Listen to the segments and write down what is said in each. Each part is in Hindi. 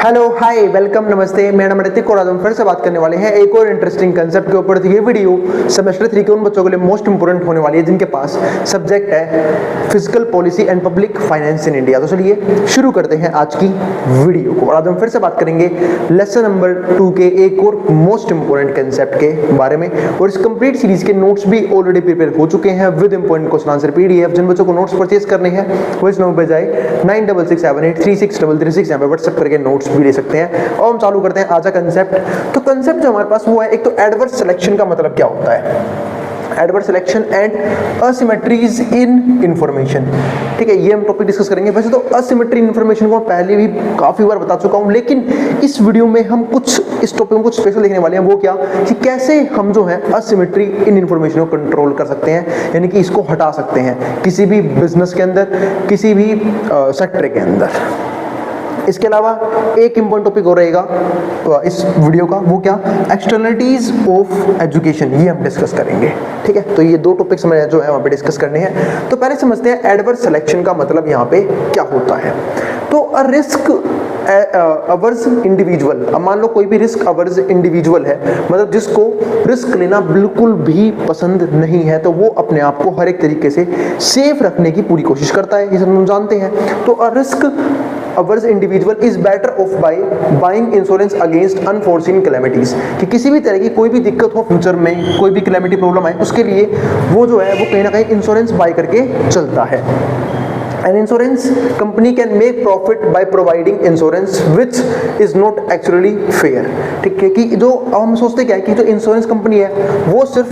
हेलो हाय वेलकम नमस्ते, मेरा नाम ऋतिक और आज हम फिर से बात करने वाले हैं एक और इंटरेस्टिंग कंसेप्ट के ऊपर। तो ये वीडियो सेमेस्टर 3 के उन बच्चों के लिए मोस्ट इंपोर्टेंट होने वाली है जिनके पास सब्जेक्ट है physical policy and public finance in India. तो चलिए शुरू करते हैं आज की वीडियो को। और आज हम फिर से बात करेंगे लेसन नंबर 2 के एक और मोस्ट इंपोर्टेंट कंसेप्ट के बारे में। और इस कंप्लीट सीरीज के नोट्स भी ऑलरेडी प्रिपेयर हो चुके हैं with important question answer PDF। जिन बच्चों को नोट्स परचेज करने हैं वो इस नंबर पर जाए 9667836336 यहाँ पे व्हाट्सएप करके नोट्स भी ले सकते हैं। और हम चालू करते हैं आज का कंसेप्ट। तो कंसेप्ट जो हमारे पास वो है, एक तो एडवर्स सिलेक्शन का मतलब क्या होता है, adverse selection and asymmetries in information. ठीक है, ये हम टॉपिक डिस्कस करेंगे। वैसे तो असिमेट्री इंफॉर्मेशन को पहले भी काफी बार बता चुका हूं, लेकिन इस वीडियो में हम कुछ इस टॉपिक में कुछ स्पेशल देखने वाले हैं। वो क्या कि कैसे हम जो है असिमेट्री इन इंफॉर्मेशन को कंट्रोल कर सकते हैं, यानी कि इसको हटा सकते हैं किसी भी बिजनेस के अंदर, किसी भी सेक्टर के अंदर। इसके अलावा एक इंपॉर्टेंट टॉपिक हो रहेगा इस वीडियो का, वो क्या, एक्सटर्नलिटीज ऑफ एजुकेशन, ये हम डिस्कस करेंगे। ठीक है, तो ये दो टॉपिक्स हमें जो है वहाँ पे डिस्कस करने हैं। तो पहले समझते हैं एडवर्स सिलेक्शन का मतलब यहाँ पे क्या होता है। तो अ रिस्क अवर्स इंडिविजुअल, अब मान लो कोई भी रिस्क अवर्स इंडिविजुअल है, मतलब जिसको रिस्क लेना बिल्कुल भी पसंद नहीं है, तो वो अपने आप को हर एक तरीके से सेफ रखने की पूरी कोशिश करता है, ये सब हम जानते हैं। तो a risk averse individual is better of by buying insurance against unforeseen calamities, कि किसी भी तरह की कोई भी दिक्कत हो फ्यूचर में, कोई भी कैलेमिटी प्रॉब्लम आए, उसके लिए वो जो है वो कहीं ना कहीं इंश्योरेंस बाय करके चलता है। An insurance company can make profit by providing insurance which is not actually fair। ठीक है, कि जो हम सोचते क्या है कि जो इंश्योरेंस कंपनी है वो सिर्फ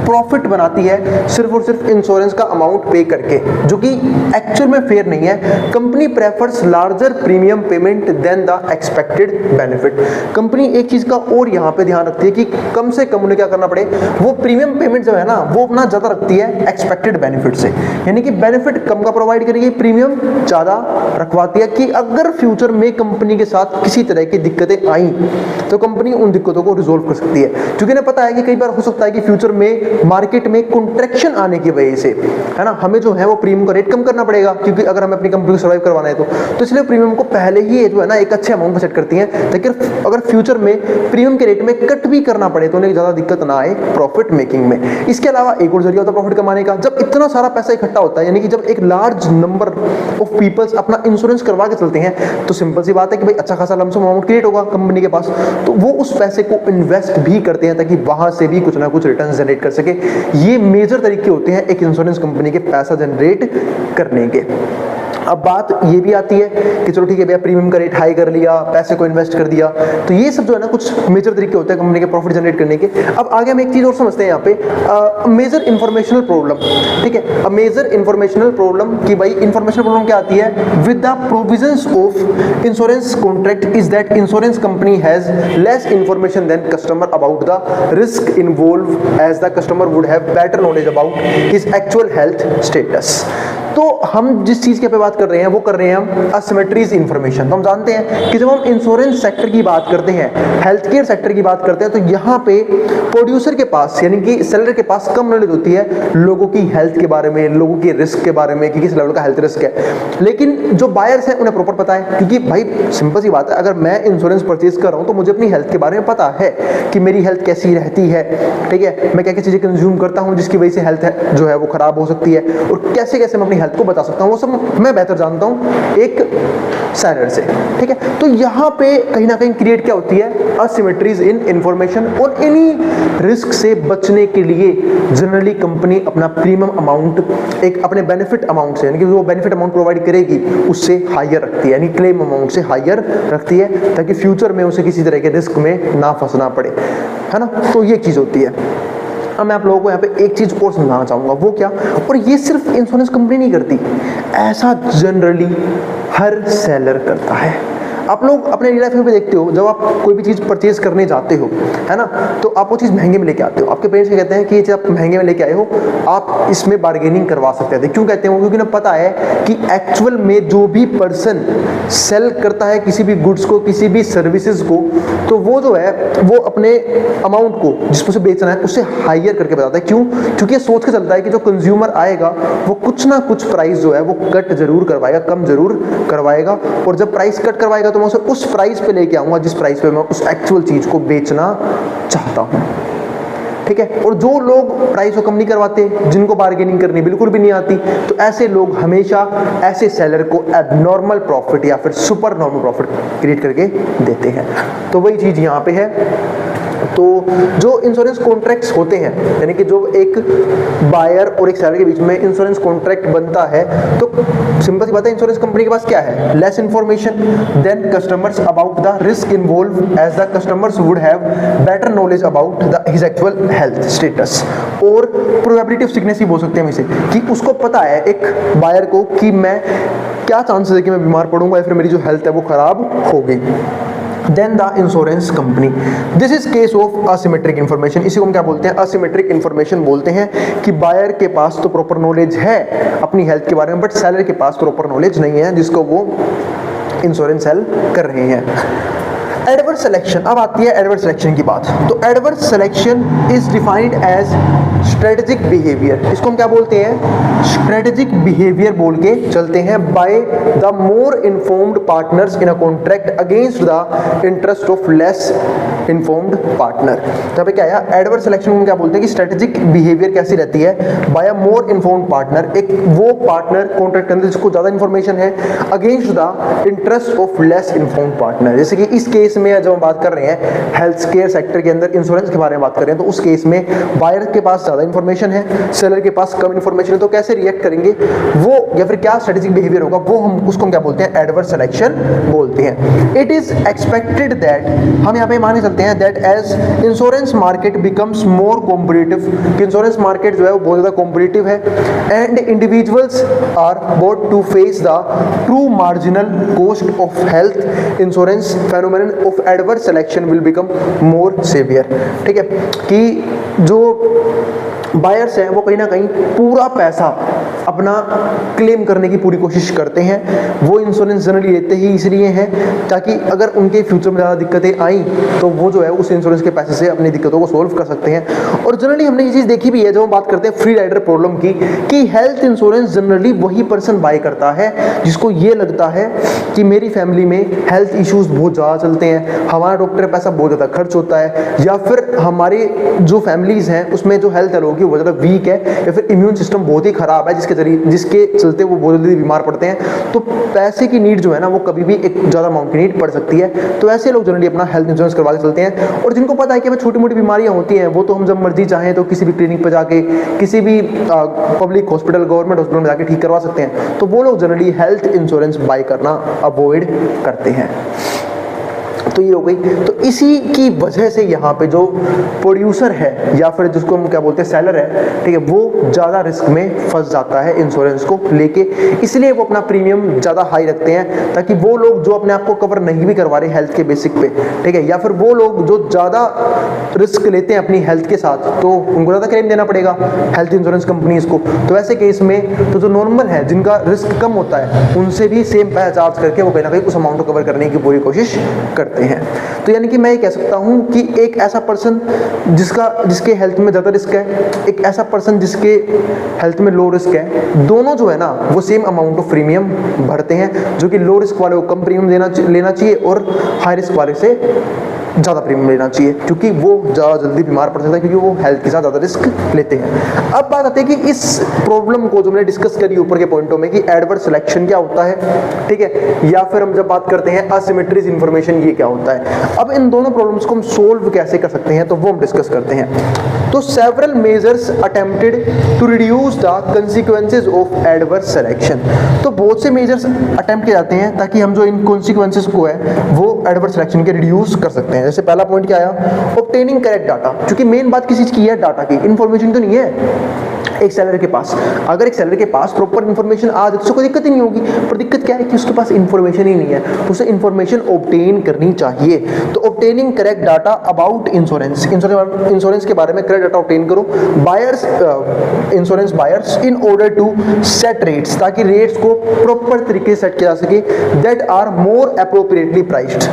प्रॉफिट बनाती है सिर्फ और सिर्फ इंश्योरेंस का अमाउंट पे करके, जो कि एक्चुअल में फेयर नहीं है। Company prefers larger premium payment than the expected benefit. Company एक चीज का और यहाँ पे ध्यान रखती है कि कम से कम उन्हें क्या करना पड़े, वो प्रीमियम पेमेंट जो है ना वो अपना ज्यादा रखती है एक्सपेक्टेड बेनिफिट से, यानी कि बेनिफिट कम का प्रोवाइड करेगी, प्रीमियम ज्यादा रखवाती है कि अगर फ्यूचर में कंपनी के साथ किसी तरह की दिक्कतें आई तो कंपनी उन दिक्कतों को रिजोल्व कर सकती है। क्योंकि इन्हें पता है कि कई बार हो सकता है कि फ्यूचर में मार्केट में कॉन्ट्रैक्शन आने की वजह से, है ना, हमें जो है वो प्रीमियम का रेट कम करना पड़ेगा, क्योंकि अगर हमें अपनी कंपनी को सर्वाइव करवाना है तो इसलिए प्रीमियम को पहले ही जो है ना एक अच्छे अमाउंट पर सेट करती है, ताकि अगर फ्यूचर में प्रीमियम के रेट में कट भी करना पड़े तो उन्हें ज्यादा दिक्कत ना आए प्रॉफिट मेकिंग में। इसके अलावा एक और जरिया होता है प्रॉफिट कमाने का, जब इतना सारा पैसा इकट्ठा होता है, यानी कि जब एक लार्ज नंबर ऑफ पीपल्स अपना इंश्योरेंस करवा के चलते हैं, तो सिंपल सी बात है कि भाई अच्छा खासा लमसम अमाउंट क्रिएट होगा कंपनी के पास, तो वो उस पैसे को इन्वेस्ट भी करते हैं ताकि वहां से भी कुछ ना कुछ रिटर्न जनरेट कर सके। ये मेजर तरीके होते हैं एक इंश्योरेंस कंपनी के पैसा जनरेट करने के। अब बात ये भी आती है कि चलो ठीक है भैया, प्रीमियम का रेट हाई कर लिया, पैसे को इन्वेस्ट कर दिया, तो ये सब जो है ना कुछ मेजर तरीके होते हैं कंपनी के प्रॉफिट जनरेट करने के। अब आगे हम एक चीज और समझते हैं यहाँ पे, मेजर इंफॉर्मेशनल प्रॉब्लम। ठीक है, अ मेजर इंफॉर्मेशनल प्रॉब्लम, कि भाई इंफॉर्मेशनल प्रॉब्लम क्या आती है, with the provisions of insurance contract is that insurance company has less information than customer about the risk involve as the customer would have better knowledge about his actual health status. तो हम जिस चीज के पे बात कर रहे हैं वो कर रहे हैं हम असिमेट्रीज इंफॉर्मेशन। तो हम जानते हैं कि जब हम इंश्योरेंस सेक्टर की बात करते हैं, हेल्थ केयर सेक्टर की बात करते हैं, तो यहाँ पे प्रोड्यूसर के पास यानी कि सेलर के पास कम नॉलेज होती है लोगों की हेल्थ के बारे में, लोगों के रिस्क के बारे में कि किस लेवल का हेल्थ रिस्क है। लेकिन जो बायर्स हैं उन्हें प्रॉपर पता है, क्योंकि भाई सिंपल सी बात है, अगर मैं इंश्योरेंस परचेज कर रहा हूँ तो मुझे अपनी हेल्थ के बारे में पता है कि मेरी हेल्थ कैसी रहती है। ठीक है, मैं क्या क्या चीजें कंज्यूम करता हूँ जिसकी वजह से हेल्थ जो है वो खराब हो सकती है, और कैसे कैसे मैं अपनी हेल्थ को बता सकता हूं, वो सब मैं बेहतर जानता हूं एक सेलर से। ठीक है, तो यहां पे कहीं ना कहीं क्रिएट क्या होती है, असिमेट्रीज इन इंफॉर्मेशन। और इन्हीं रिस्क से बचने के लिए जनरली कंपनी अपना प्रीमियम अमाउंट एक अपने बेनिफिट अमाउंट से, यानी कि वो बेनिफिट अमाउंट प्रोवाइड करेगी उससे हायर रखती है, यानी क्लेम अमाउंट से हायर रखती है, ताकि फ्यूचर में उसे किसी तरह के रिस्क में ना फंसना पड़े, है ना। तो ये चीज होती है। अब मैं आप लोगों को यहाँ पे एक चीज और समझाना चाहूंगा, वो क्या, और ये सिर्फ इंश्योरेंस कंपनी नहीं करती, ऐसा जनरली हर सेलर करता है। आप लोग अपने रियल लाइफ में भी देखते हो, जब आप कोई भी चीज़ परचेज करने जाते हो, है ना, तो आप वो चीज़ महंगे में लेके आते हो। आपके पेरेंट्स कहते हैं कि ये चीज़ आप महंगे में लेके आए हो, आप इसमें बार्गेनिंग करवा सकते हैं। क्यों कहते हैं? क्योंकि उन्हें पता है कि एक्चुअल में जो भी पर्सन सेल करता है किसी भी गुड्स को, किसी भी सर्विसेज को, तो वो जो है वो अपने अमाउंट को जिसको से बेचना है उससे हायर करके बताता है। क्यों? क्योंकि ये सोच के चलता है कि जो कंज्यूमर आएगा वो कुछ ना कुछ प्राइस जो है वो कट जरूर करवाएगा, कम जरूर करवाएगा, और जब प्राइस कट करवाएगा तो मैं उसे उस प्राइस पे लेके आऊंगा जिस प्राइस पे मैं उस एक्चुअल चीज को बेचना चाहता हूं, ठीक है। और जो लोग प्राइस को कम नहीं करवाते, जिनको बार्गेनिंग करनी बिल्कुल भी नहीं आती, तो ऐसे लोग हमेशा ऐसे सेलर को एबनॉर्मल प्रॉफिट या फिर सुपर नॉर्मल प्रॉफिट क्रिएट करके देते हैं। तो वही चीज यहाँ पे है। तो जो इंश्योरेंस कॉन्ट्रैक्ट्स होते हैं, यानी कि जो एक बायर और एक सेलर के बीच में इंश्योरेंस कॉन्ट्रैक्ट बनता है, तो सिंपल सी बात है, इंश्योरेंस कंपनी के पास क्या है, less information than customers about the risk involve as the customers would have better knowledge about the his actual health status, और प्रोबेबिलिटी ऑफ सिकनेस ही बोल सकते हैं हम इसे, कि उसको पता है एक बायर को कि मैं क्या चांसेस है कि मैं बीमार पड़ूंगा या फिर मेरी जो हेल्थ है वो खराब होगी। Then the insurance company, this is case of asymmetric information. इसी को हम क्या बोलते हैं, असिमेट्रिक इन्फॉर्मेशन बोलते हैं, कि बायर के पास तो प्रॉपर नॉलेज है अपनी हेल्थ के बारे में, बट सेलर के पास प्रॉपर नॉलेज नहीं है जिसको वो इंश्योरेंस सेल कर रहे हैं। एडवर्स सिलेक्शन, अब आती है एडवर्स सिलेक्शन की बात। तो adverse selection is defined as strategic behaviour, इसको हम क्या बोलते हैं, स्ट्रेटेजिक बिहेवियर बोल के चलते हैं, by the more informed partners in a contract against the interest of less informed partner. यहाँ पे क्या है, एडवर्स सिलेक्शन में क्या बोलते हैं कि स्ट्रेटेजिक बिहेवियर कैसी रहती है, बाय अ मोर इन्फॉर्म्ड पार्टनर, एक वो पार्टनर कॉन्ट्रैक्ट के अंदर जिसको ज्यादा इन्फॉर्मेशन है, against the interest of less informed partner. जैसे कि इस केस में जब हम बात कर रहे हैं हेल्थ केयर सेक्टर के अंदर इंश्योरेंस के बारे में बात कर रहे हैं, तो उस केस में बायर के पास ज्यादा इंफॉर्मेशन है, सेलर के पास कम इंफॉर्मेशन है, तो कैसे रिएक्ट करेंगे वो, या फिर क्या स्ट्रेटेजिक बिहेवियर होगा वो, हम उसको क्या बोलते हैं, एडवर्स सिलेक्शन बोलते हैं। इट इज एक्सपेक्टेड दैट, हम यहाँ पे मान चलते हैं that as insurance market becomes more competitive, कि इंश्योरेंस मार्केट जो है वो बहुत ज्यादा कॉम्पिटिटिव है, and individuals are brought to face the true marginal cost of health insurance phenomenon of adverse selection will become more severe. ठीक है, कि जो बायर्स हैं वो कहीं ना कहीं पूरा पैसा अपना क्लेम करने की पूरी कोशिश करते हैं, वो इंश्योरेंस जनरली लेते ही इसलिए हैं ताकि अगर उनके फ्यूचर में ज़्यादा दिक्कतें आई तो वो जो है उस इंश्योरेंस के पैसे से अपनी दिक्कतों को सोल्व कर सकते हैं। और जनरली हमने ये चीज़ देखी भी है जब हम बात करते हैं फ्री राइडर प्रॉब्लम की, कि हेल्थ इंश्योरेंस जनरली वही पर्सन बाय करता है जिसको ये लगता है कि मेरी फैमिली में हेल्थ इश्यूज बहुत ज़्यादा चलते हैं, हमारा डॉक्टर पैसा बहुत ज़्यादा खर्च होता है, या फिर हमारी जो फैमिलीज़ हैं उसमें जो हेल्थ है लोगों की बहुत ज़्यादा वीक है, या फिर इम्यून सिस्टम बहुत ही खराब है जिसके चलते वो बहुत जल्दी बीमार पड़ते हैं, तो पैसे की नीड जो है ना वो कभी भी एक ज़्यादा अमाउंट की नीड पड़ सकती है। तो ऐसे लोग जनरली अपना हेल्थ इंश्योरेंस करवा के चलते हैं, और जिनको पता है कि हमें छोटी मोटी बीमारियां होती हैं वो तो हम जब मर्जी चाहें तो किसी भी क्लिनिक पर जाके किसी भी पब्लिक हॉस्पिटल गवर्नमेंट हॉस्पिटल में जाके ठीक करवा सकते हैं, तो वो लोग जनरली हेल्थ इंश्योरेंस बाय करना अवॉइड करते हैं। तो ये हो गई। तो इसी की वजह से यहाँ पे जो प्रोड्यूसर है या फिर जिसको हम क्या बोलते हैं सेलर है, ठीक है, वो ज़्यादा रिस्क में फंस जाता है इंश्योरेंस को लेके, इसलिए वो अपना प्रीमियम ज़्यादा हाई रखते हैं ताकि वो लोग जो अपने आप को कवर नहीं भी करवा रहे हेल्थ के बेसिक पे, ठीक है, या फिर वो लोग जो ज़्यादा रिस्क लेते हैं अपनी हेल्थ के साथ तो उनको ज़्यादा क्लेम देना पड़ेगा हेल्थ इंश्योरेंस कंपनीज को। तो ऐसे केस में तो जो नॉर्मल है जिनका रिस्क कम होता है उनसे भी सेम पैसा चार्ज करके वो कहीं ना कहीं उस अमाउंट को कवर करने की पूरी कोशिश करते हैं। तो यानी कि मैं ये कह सकता हूं कि एक ऐसा पर्सन जिसके हेल्थ में ज़्यादा रिस्क है, एक ऐसा पर्सन जिसके हेल्थ में लो रिस्क है, दोनों जो है ना वो सेम अमाउंट ऑफ प्रीमियम भरते हैं, जो कि लो रिस्क वाले को कम प्रीमियम लेना चाहिए और हाई रिस्क वाले से ज़्यादा प्रीमियम लेना चाहिए, क्योंकि वो ज़्यादा जल्दी बीमार पड़ सकता है, क्योंकि वो हेल्थ के साथ ज़्यादा रिस्क लेते हैं। अब बात आती है कि इस प्रॉब्लम को जो हमने डिस्कस करी ऊपर के पॉइंटों में कि एडवर्स सिलेक्शन क्या होता है, ठीक है, या फिर हम जब बात करते हैं असिमेट्रीज इन्फॉर्मेशन ये क्या होता है, अब इन दोनों प्रॉब्लम्स को हम सोल्व कैसे कर सकते हैं तो वो हम डिस्कस करते हैं। तो several measures attempted to reduce the consequences of adverse selection, तो बहुत से मेजर्स अटेम्प्ट किए जाते हैं ताकि हम जो इन कॉन्सिक्वेंसेज को है वो एडवर्स सिलेक्शन के रिड्यूस कर सकते हैं। जैसे पहला पॉइंट क्या आया, ऑब्टेनिंग करेक्ट डाटा, क्योंकि मेन बात किस चीज की है, डाटा की, इन्फॉर्मेशन तो नहीं है एक सेलर के पास। अगर एक सेलर के पास प्रॉपर इन्फॉर्मेशन आ जाए तो कोई दिक्कत ही नहीं होगी, पर दिक्कत क्या है कि उसके पास इन्फॉर्मेशन ही नहीं है, उसे इन्फॉर्मेशन ऑब्टेन करनी चाहिए। तो obtaining correct data about insurance के बारे में करेक्ट डाटा ऑब्टेन करो buyers, insurance buyers in order to set rates, ताकि रेट्स को प्रॉपर तरीके से सेट किया जा सके, that are more appropriately priced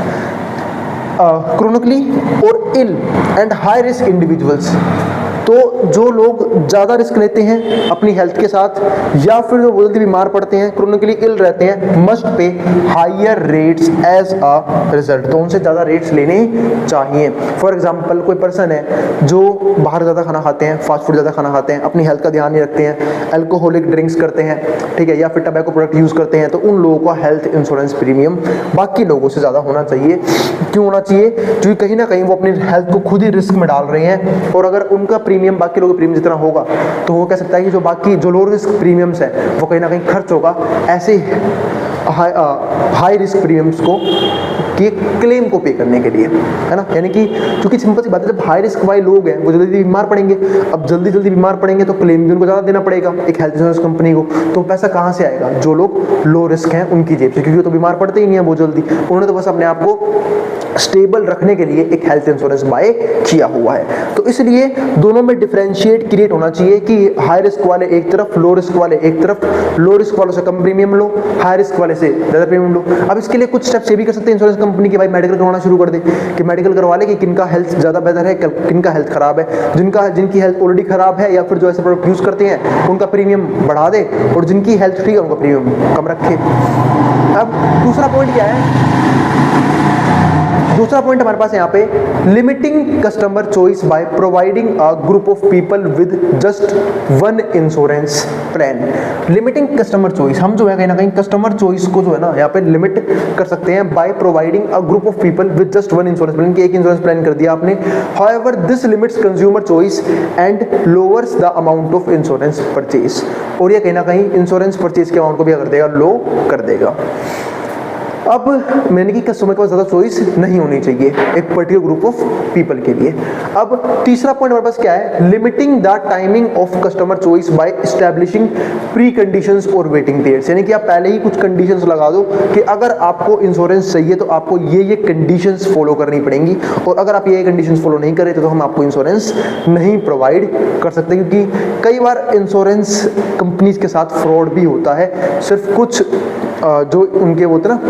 chronically or ill and high risk individuals, तो जो लोग ज़्यादा रिस्क लेते हैं अपनी हेल्थ के साथ या फिर जो जल्दी बीमार पड़ते हैं, क्रोनिकली इल रहते हैं, must pay higher rates as a result. तो उनसे ज़्यादा रेट्स लेने चाहिए। फॉर एग्जाम्पल कोई पर्सन है जो बाहर ज़्यादा खाना खाते हैं, फास्ट फूड ज़्यादा खाना खाते हैं, अपनी हेल्थ का ध्यान नहीं रखते हैं, अल्कोहलिक ड्रिंक्स करते हैं, ठीक है, या फिर टबैको प्रोडक्ट यूज़ करते हैं, तो उन लोगों का हेल्थ इंश्योरेंस प्रीमियम बाकी लोगों से ज़्यादा होना चाहिए। क्यों होना चाहिए? क्योंकि कहीं ना कहीं वो अपनी हेल्थ को खुद ही रिस्क में डाल रहे हैं, और अगर उनका प्रीमियम बाकी लोगों के प्रीमियम जितना होगा तो वो कह सकता है कि जो बाकी जो लो रिस्क प्रीमियम्स है वो कहीं ना कहीं खर्च होगा ऐसे हाई रिस्क प्रीमियम्स को कि क्लेम को पे करने के लिए, है ना। यानी कि क्योंकि सिंपल सी बात है, जब हाई रिस्क वाले लोग हैं वो जल्दी बीमार पड़ेंगे, अब जल्दी बीमार पड़ेंगे तो क्लेम भी उनको ज़्यादा देना पड़ेगा एक हेल्थ इंश्योरेंस कंपनी को। तो पैसा कहाँ से आएगा? जो लोग लो रिस्क हैं उनकी जेब से, क्योंकि वो तो बीमार पड़ते ही नहीं है वो जल्दी, उन्होंने तो बस अपने आप को स्टेबल रखने के लिए एक हेल्थ इंश्योरेंस बाय किया हुआ है। तो इसलिए दोनों में डिफरेंशिएट क्रिएट होना चाहिए कि हाई रिस्क वाले एक तरफ, लो रिस्क वाले एक तरफ, लो रिस्क वालों से कम प्रीमियम लो, हाई रिस्क वाले से ज़्यादा प्रीमियम लो। अब इसके लिए कुछ स्टेप्स ये भी कर सकते हैं इंश्योरेंस कंपनी की, भाई मेडिकल करवाना शुरू कर दे, कि मेडिकल करवा ले कि किनका हेल्थ ज़्यादा बेहतर है, किनका हेल्थ खराब है, जिनकी हेल्थ ऑलरेडी खराब है या फिर जो ऐसे प्रोडक्ट यूज़ करते हैं उनका प्रीमियम बढ़ा दे, और जिनकी हेल्थ ठीक है उनका प्रीमियम कम रखे। अब दूसरा पॉइंट क्या है? दूसरा पॉइंट हमारे पास यहाँ पे, limiting customer choice by providing a group of people with just one insurance plan. Limiting customer choice, हम जो है कहीं ना कहीं कस्टमर चॉइस को जो है ना यहाँ पे लिमिट कर सकते हैं by providing a group of people with just one insurance plan, कि एक इंश्योरेंस प्लान कर दिया आपने। However this limits consumer choice and lowers the amount of insurance purchase, और ये कहीं ना कहीं इंश्योरेंस परचेज के अमाउंट को भी कर देगा, लो कर देगा। अब मैंने कि कस्टमर के पास ज़्यादा चॉइस नहीं होनी चाहिए एक पर्टिकुलर ग्रुप ऑफ पीपल के लिए। अब तीसरा पॉइंट हमारे पास क्या है? Limiting the timing of customer choice by establishing preconditions और वेटिंग पीरियड्स, यानी कि आप पहले ही कुछ कंडीशंस लगा दो कि अगर आपको इंश्योरेंस चाहिए तो आपको ये कंडीशंस फॉलो करनी पड़ेंगी, और अगर आप ये कंडीशंस फॉलो नहीं करें तो हम आपको इंश्योरेंस नहीं प्रोवाइड कर सकते। क्योंकि कई बार इंश्योरेंस कंपनीज के साथ फ्रॉड भी होता है, सिर्फ कुछ जो उनके वो होते ना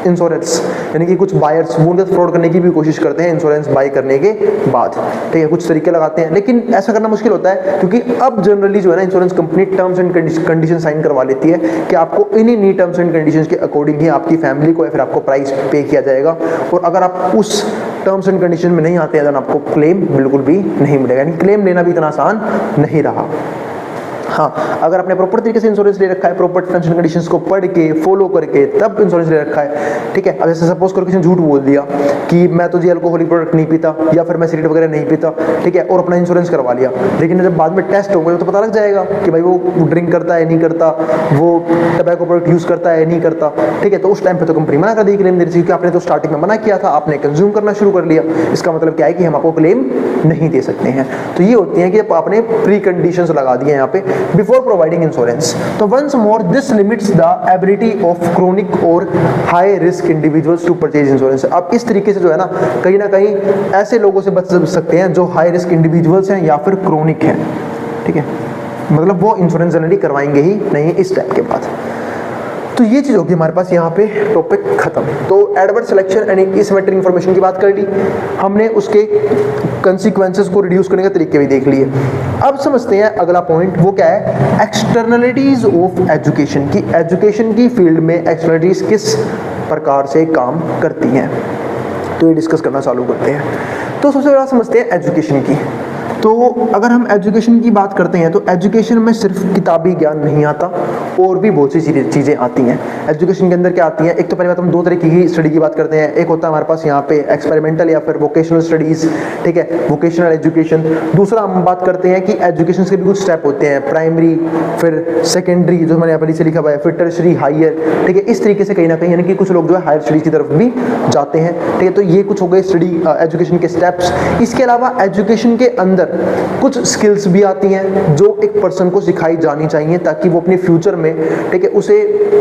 इंश्योरेंस, यानी कि कुछ बायर्स वो उनके फ्रॉड करने की भी कोशिश करते हैं इंश्योरेंस बाय करने के बाद, ठीक है, कुछ तरीके लगाते हैं, लेकिन ऐसा करना मुश्किल होता है क्योंकि अब जनरली जो है ना insurance company terms and condition sign करवा लेती है कि आपको इन्हीं टर्म्स एंड कंडीशंस के अकॉर्डिंग ही आपकी फैमिली को या फिर आपको प्राइस पे किया जाएगा, और अगर आप उस टर्म्स एंड कंडीशन में नहीं आते हैं तो आपको क्लेम बिल्कुल भी नहीं मिलेगा। यानी क्लेम लेना भी इतना आसान नहीं रहा। हाँ, अगर आपने प्रॉपर तरीके से इंश्योरेंस ले रखा है, प्रॉपर टर्म्स एंड कंडीशंस को पढ़ के फॉलो करके तब इंश्योरेंस ले रखा है, ठीक है। अब जैसे सपोज करो किसी ने झूठ बोल दिया कि मैं तो जी अल्कोहलिक प्रोडक्ट नहीं पीता या फिर मैं सिगरेट वगैरह नहीं पीता, ठीक है, और अपना इंश्योरेंस करवा लिया, लेकिन जब बाद में टेस्ट होगा तो पता लग जाएगा कि भाई वो ड्रिंक करता है नहीं करता, वो टबैको प्रोडक्ट यूज़ करता है नहीं करता, ठीक है, तो उस टाइम पर तो कंपनी मना कर देगी क्लेम देने से, क्योंकि आपने तो स्टार्टिंग में मना किया था, आपने कंज्यूम करना शुरू कर लिया। इसका मतलब क्या है कि हम आपको क्लेम नहीं दे सकते हैं। तो ये होती है कि आपने प्री कंडीशंस लगा दिए यहाँ पे बिफोर प्रोवाइडिंग इंश्योरेंस। तो once more this limits the ability of chronic और high risk individuals to purchase insurance. अब इस तरीके से जो है ना कहीं ऐसे लोगों से बच सकते हैं जो हाई रिस्क इंडिविजुअल्स हैं या फिर क्रोनिक हैं, ठीक है, मतलब वो इंश्योरेंस जनरली करवाएंगे ही नहीं इस टाइप के बाद। तो ये चीज़ होगी हमारे पास यहाँ पे टॉपिक खत्म। तो adverse selection and asymmetric information की बात कर ली हमने, उसके कंसिक्वेंसेस को रिड्यूस करने के तरीके भी देख लिए। अब समझते हैं अगला पॉइंट, वो क्या है? एक्सटर्नलिटीज ऑफ एजुकेशन की, एजुकेशन की फील्ड में एक्सटर्नलिटीज किस प्रकार से काम करती हैं, तो ये डिस्कस करना चालू करते हैं। तो सबसे पहले समझते हैं एजुकेशन की। तो अगर हम एजुकेशन की बात करते हैं तो एजुकेशन में सिर्फ किताबी ज्ञान नहीं आता, और भी बहुत सी चीज़ें आती हैं। एजुकेशन के अंदर क्या आती हैं? एक तो पहले बात हम दो तरीके की स्टडी की बात करते हैं, एक होता है हमारे पास यहाँ पे एक्सपेरिमेंटल या फिर वोकेशनल स्टडीज़, ठीक है, वोकेशनल एजुकेशन। दूसरा हम बात करते हैं कि एजुकेशन के भी कुछ स्टेप होते हैं, प्राइमरी, फिर सेकेंडरी जो मैंने यहाँ पर लिखा हुआ है, फिर टर्शरी, हायर, ठीक है। इस तरीके से कहीं ना कहीं यानी कि कुछ लोग जो है हायर स्टडीज़ की तरफ भी जाते हैं, ठीक है। तो ये कुछ हो गए स्टडी एजुकेशन के स्टेप्स। इसके अलावा एजुकेशन के अंदर कुछ स्किल्स भी आती हैं जो एक पर्सन को सिखाई जानी चाहिए ताकि वो अपने फ्यूचर में, ठीक है, उसे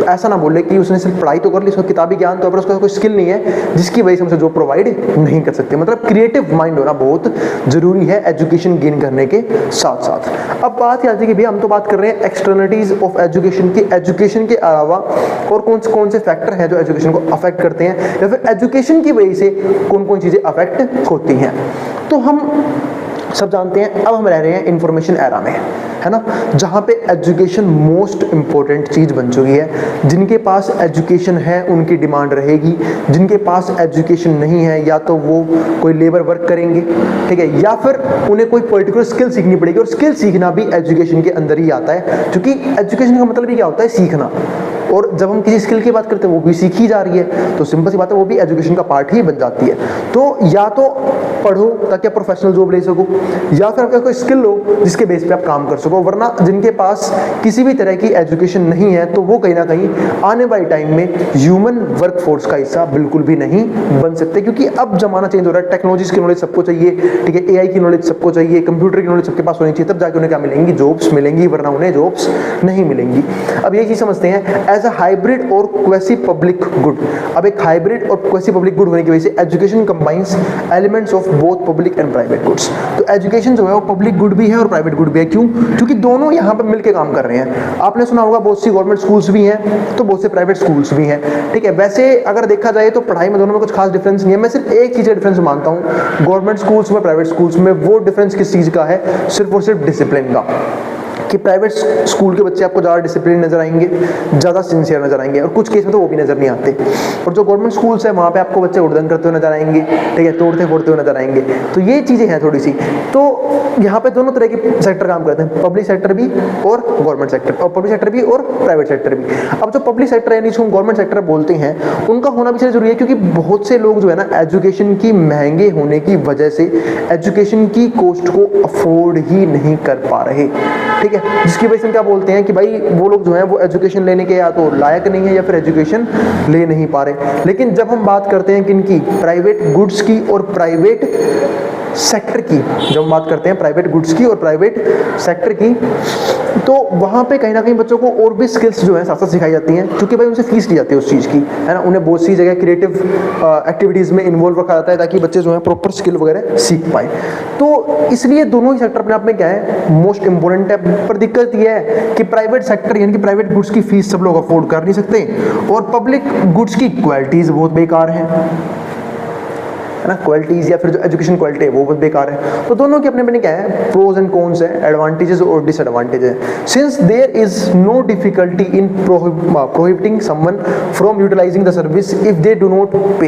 ऐसा ना बोले कि उसने सिर्फ पढ़ाई तो कर ली, उसका किताबी ज्ञान तो, पर उसका कोई स्किल नहीं है जिसकी वजह से हम उसे जॉब प्रोवाइड नहीं कर सकते। मतलब क्रिएटिव माइंड होना बहुत जरूरी है एजुकेशन गेन करने के साथ साथ। अब बात आती है कि भैया हम तो बात कर रहे हैं एक्सटर्नलिटीज ऑफ एजुकेशन की, एजुकेशन के अलावा और कौन से फैक्टर हैं जो एजुकेशन को अफेक्ट करते हैं, या फिर एजुकेशन की वजह से कौन कौन चीज़ें अफेक्ट होती हैं। तो हम सब जानते हैं। अब हम रह रहे हैं इंफॉर्मेशन एरा में, है ना, जहाँ पे एजुकेशन मोस्ट इंपॉर्टेंट चीज़ बन चुकी है। जिनके पास एजुकेशन है उनकी डिमांड रहेगी, जिनके पास एजुकेशन नहीं है या तो वो कोई लेबर वर्क करेंगे, ठीक है, या फिर उन्हें कोई पर्टिकुलर स्किल सीखनी पड़ेगी। और स्किल सीखना भी एजुकेशन के अंदर ही आता है, क्योंकि एजुकेशन का मतलब ही क्या होता है, सीखना। और जब हम किसी स्किल की बात करते हैं वो भी सीखी जा रही है, तो सिंपल सी बात है वो भी एजुकेशन का पार्ट ही बन जाती है। तो या तो पढ़ो ताकि आप प्रोफेशनल जॉब ले सको, या फिर आपका कोई स्किल हो जिसके बेस पे आप काम कर सको। वरना जिनके पास किसी भी तरह की एजुकेशन नहीं है तो वो कहीं ना कहीं आने वाले टाइम में ह्यूमन वर्क फोर्स का हिस्सा बिल्कुल भी नहीं बन सकते, क्योंकि अब जमाना चेंज हो रहा है। टेक्नोलॉजीज की नॉलेज सबको चाहिए, ठीक है, एआई की नॉलेज सबको चाहिए, कंप्यूटर की नॉलेज सबके पास होनी चाहिए, तब जाके उन्हें क्या मिलेंगी, जॉब्स मिलेंगी, वरना उन्हें जॉब्स नहीं मिलेंगी। अब ये चीज समझते हैं एज अ हाइब्रिड और क्वेसी पब्लिक गुड। अब एक हाइब्रिड और क्वेसी पब्लिक गुड होने की वजह से education combines elements of both public and private goods. तो एजुकेशन जो है वो पब्लिक गुड भी है और प्राइवेट गुड भी है। क्यों? क्योंकि दोनों यहाँ पर मिलकर काम कर रहे हैं। आपने सुना होगा बहुत सी गवर्नमेंट स्कूल्स भी हैं तो बहुत से प्राइवेट स्कूल्स भी हैं, ठीक है। वैसे अगर देखा जाए तो पढ़ाई में दोनों में कुछ खास डिफरेंस नहीं है। मैं सिर्फ एक चीज डिफरेंस मानता हूँ, गवर्नमेंट स्कूल्स में प्राइवेट स्कूल्स में। वो डिफरेंस किस चीज का है? सिर्फ और सिर्फ डिसिप्लिन का, कि प्राइवेट स्कूल के बच्चे आपको ज़्यादा डिसिप्लिन नजर आएंगे, ज़्यादा सिंसियर नजर आएंगे, और कुछ केस में तो वो भी नजर नहीं आते। और जो गवर्नमेंट स्कूल्स है वहाँ पे आपको बच्चे उड़दंग करते हुए नजर आएंगे, ठीक है, तोड़ते फोड़ते हुए नजर आएंगे। तो ये चीज़ें हैं थोड़ी सी। तो यहाँ पे दोनों तरह के सेक्टर काम करते हैं, पब्लिक सेक्टर भी और गवर्नमेंट सेक्टर, और पब्लिक सेक्टर भी और प्राइवेट सेक्टर भी। अब जो पब्लिक सेक्टर यानी जो हम गवर्नमेंट सेक्टर बोलते हैं, उनका होना भी जरूरी है, क्योंकि बहुत से लोग जो है ना एजुकेशन की महंगे होने की वजह से एजुकेशन की कॉस्ट को अफोर्ड ही नहीं कर पा रहे, ठीक है। जिसकी वजह से क्या बोलते हैं कि भाई वो लोग जो है वो एजुकेशन लेने के या तो लायक नहीं है या फिर एजुकेशन ले नहीं पा रहे। लेकिन जब हम बात करते हैं किनकी, प्राइवेट गुड्स की और प्राइवेट सेक्टर की, जब हम बात करते हैं प्राइवेट गुड्स की और प्राइवेट सेक्टर की, तो वहाँ पे कहीं ना कहीं बच्चों को और भी स्किल्स जो है साथ साथ सिखाई जाती हैं, क्योंकि भाई उनसे फीस ली जाती है उस चीज़ की, है ना। उन्हें बहुत सी जगह क्रिएटिव एक्टिविटीज़ में इन्वॉल्व रखा जाता है ताकि बच्चे जो है प्रॉपर स्किल वगैरह सीख पाए। तो इसलिए दोनों ही सेक्टर अपने आप में क्या है, मोस्ट इंपॉर्टेंट है। पर दिक्कत यह है कि प्राइवेट सेक्टर यानी कि प्राइवेट गुड्स की फीस सब लोग अफोर्ड कर नहीं सकते, और पब्लिक गुड्स की क्वालिटीज़ बहुत बेकार हैं, है ना। क्वालिटीज या फिर जो एजुकेशन क्वालिटी है वो बहुत बेकार है। तो दोनों के अपने अपने क्या है, प्रोज एंड कॉन्स है, एडवांटेजेस और डिसएडवांटेजेस है। Since there is no difficulty in prohibiting someone from utilizing the service if they do not pay.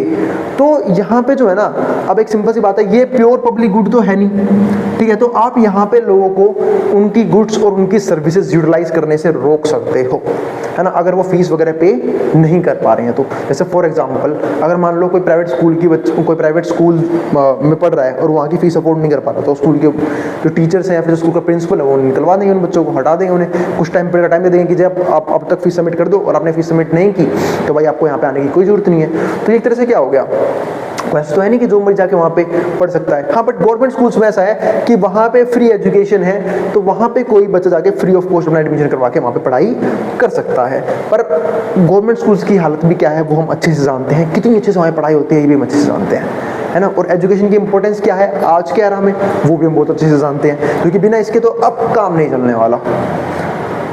तो यहाँ पे जो है ना, अब एक सिंपल सी बात है, ये प्योर पब्लिक गुड तो है नहीं, ठीक है। तो आप यहाँ पे लोगों को उनकी गुड्स और उनकी सर्विसेज यूटिलाइज करने से रोक सकते हो, है ना, अगर वो फीस वगैरह पे नहीं कर पा रहे हैं तो। जैसे फॉर एग्जांपल अगर मान लो कोई प्राइवेट स्कूल की कोई प्राइवेट स्कूल में पढ़ रहा है और वहाँ की फीस अफोर्ड नहीं कर पा रहा, तो स्कूल के जो टीचर्स हैं या फिर स्कूल का प्रिंसिपल है वो निकलवा देंगे उन बच्चों को, हटा देंगे उन्हें, कुछ टाइम पीरियड का टाइम दे देंगे कि जब आप अब तक फीस सबमिट कर दो, और आपने फीस सबमिट नहीं की तो भाई आपको यहाँ पे आने की कोई जरूरत नहीं है। तो एक तरह से क्या हो गया, वैसे तो है नहीं कि जो मर्जी जाके वहाँ पे पढ़ सकता है। हाँ, बट गवर्नमेंट स्कूल्स में ऐसा है कि वहाँ पे फ्री एजुकेशन है, तो वहाँ पे कोई बच्चा जाके फ्री ऑफ कॉस्ट अपना एडमिशन करवा के वहाँ पे पढ़ाई कर सकता है। पर गवर्नमेंट स्कूल्स की हालत भी क्या है वो हम अच्छे से जानते हैं, कितनी अच्छे से वहाँ पढ़ाई होती है ये भी हम अच्छे से जानते हैं, है ना। और एजुकेशन की इंपॉर्टेंस क्या है आज के एरा में वो भी हम बहुत अच्छे से जानते हैं, क्योंकि बिना इसके तो अब काम नहीं चलने वाला।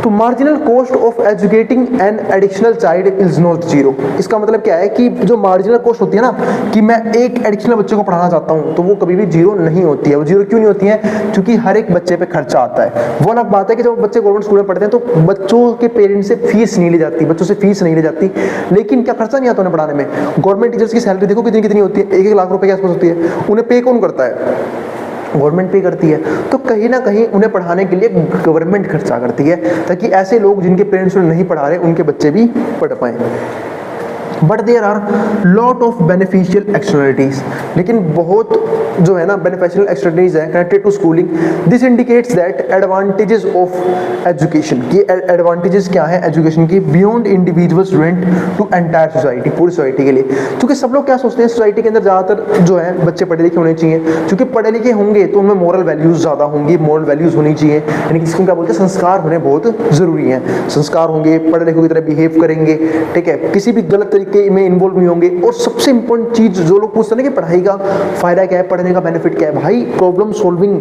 तो marginal cost of educating an additional child is not zero. इसका मतलब क्या है कि जो मार्जिनल कॉस्ट होती है ना, कि मैं एक एडिशनल बच्चे को पढ़ाना चाहता हूँ, तो वो कभी भी जीरो नहीं होती है। वो जीरो क्यों नहीं होती है? क्योंकि हर एक बच्चे पे खर्चा आता है। वो अलग बात है कि जब बच्चे गवर्नमेंट स्कूल में पढ़ते हैं तो बच्चों के पेरेंट्स से फीस नहीं ली जाती, बच्चों से फीस नहीं ली जाती, लेकिन क्या खर्चा नहीं आता उन्हें पढ़ाने में। गवर्नमेंट टीचर्स की सैलरी देखो कितनी कितनी होती है, 1-1 लाख रुपए के आसपास होती है। उन्हें पे कौन करता है? गवर्नमेंट पे करती है। तो कहीं ना कहीं उन्हें पढ़ाने के लिए गवर्नमेंट खर्चा करती है, ताकि ऐसे लोग जिनके पेरेंट्स उन्हें नहीं पढ़ा रहे उनके बच्चे भी पढ़ पाएं। But there are lot of beneficial externalities, लेकिन बहुत जो है ना बेनिफिशियल एक्सटर्नलिटीज है connected to schooling. This indicates that advantages of education, की एडवांटेजेस क्या है एजुकेशन की, beyond individual student to entire society, पूरी सोसाइटी के लिए। क्योंकि सब लोग क्या सोचते हैं, सोसाइटी के अंदर ज़्यादातर जो है बच्चे पढ़े लिखे होने चाहिए, क्योंकि पढ़े लिखे होंगे तो उनमें मॉरल वैल्यूज़ ज़्यादा होंगी, मॉरल वैल्यूज़ होनी चाहिए, यानी कि इसको क्या बोलते हैं, संस्कार होने बहुत ज़रूरी हैं। संस्कार होंगे, पढ़े लिखों की तरह बिहेव करेंगे, ठीक है, किसी भी गलत तरीके में इन्वॉल्व नहीं होंगे। और सबसे इंपॉर्टेंट चीज जो लोग पूछते हैं कि पढ़ाई का फायदा क्या है, पढ़ने का बेनिफिट क्या है, भाई प्रॉब्लम सॉल्विंग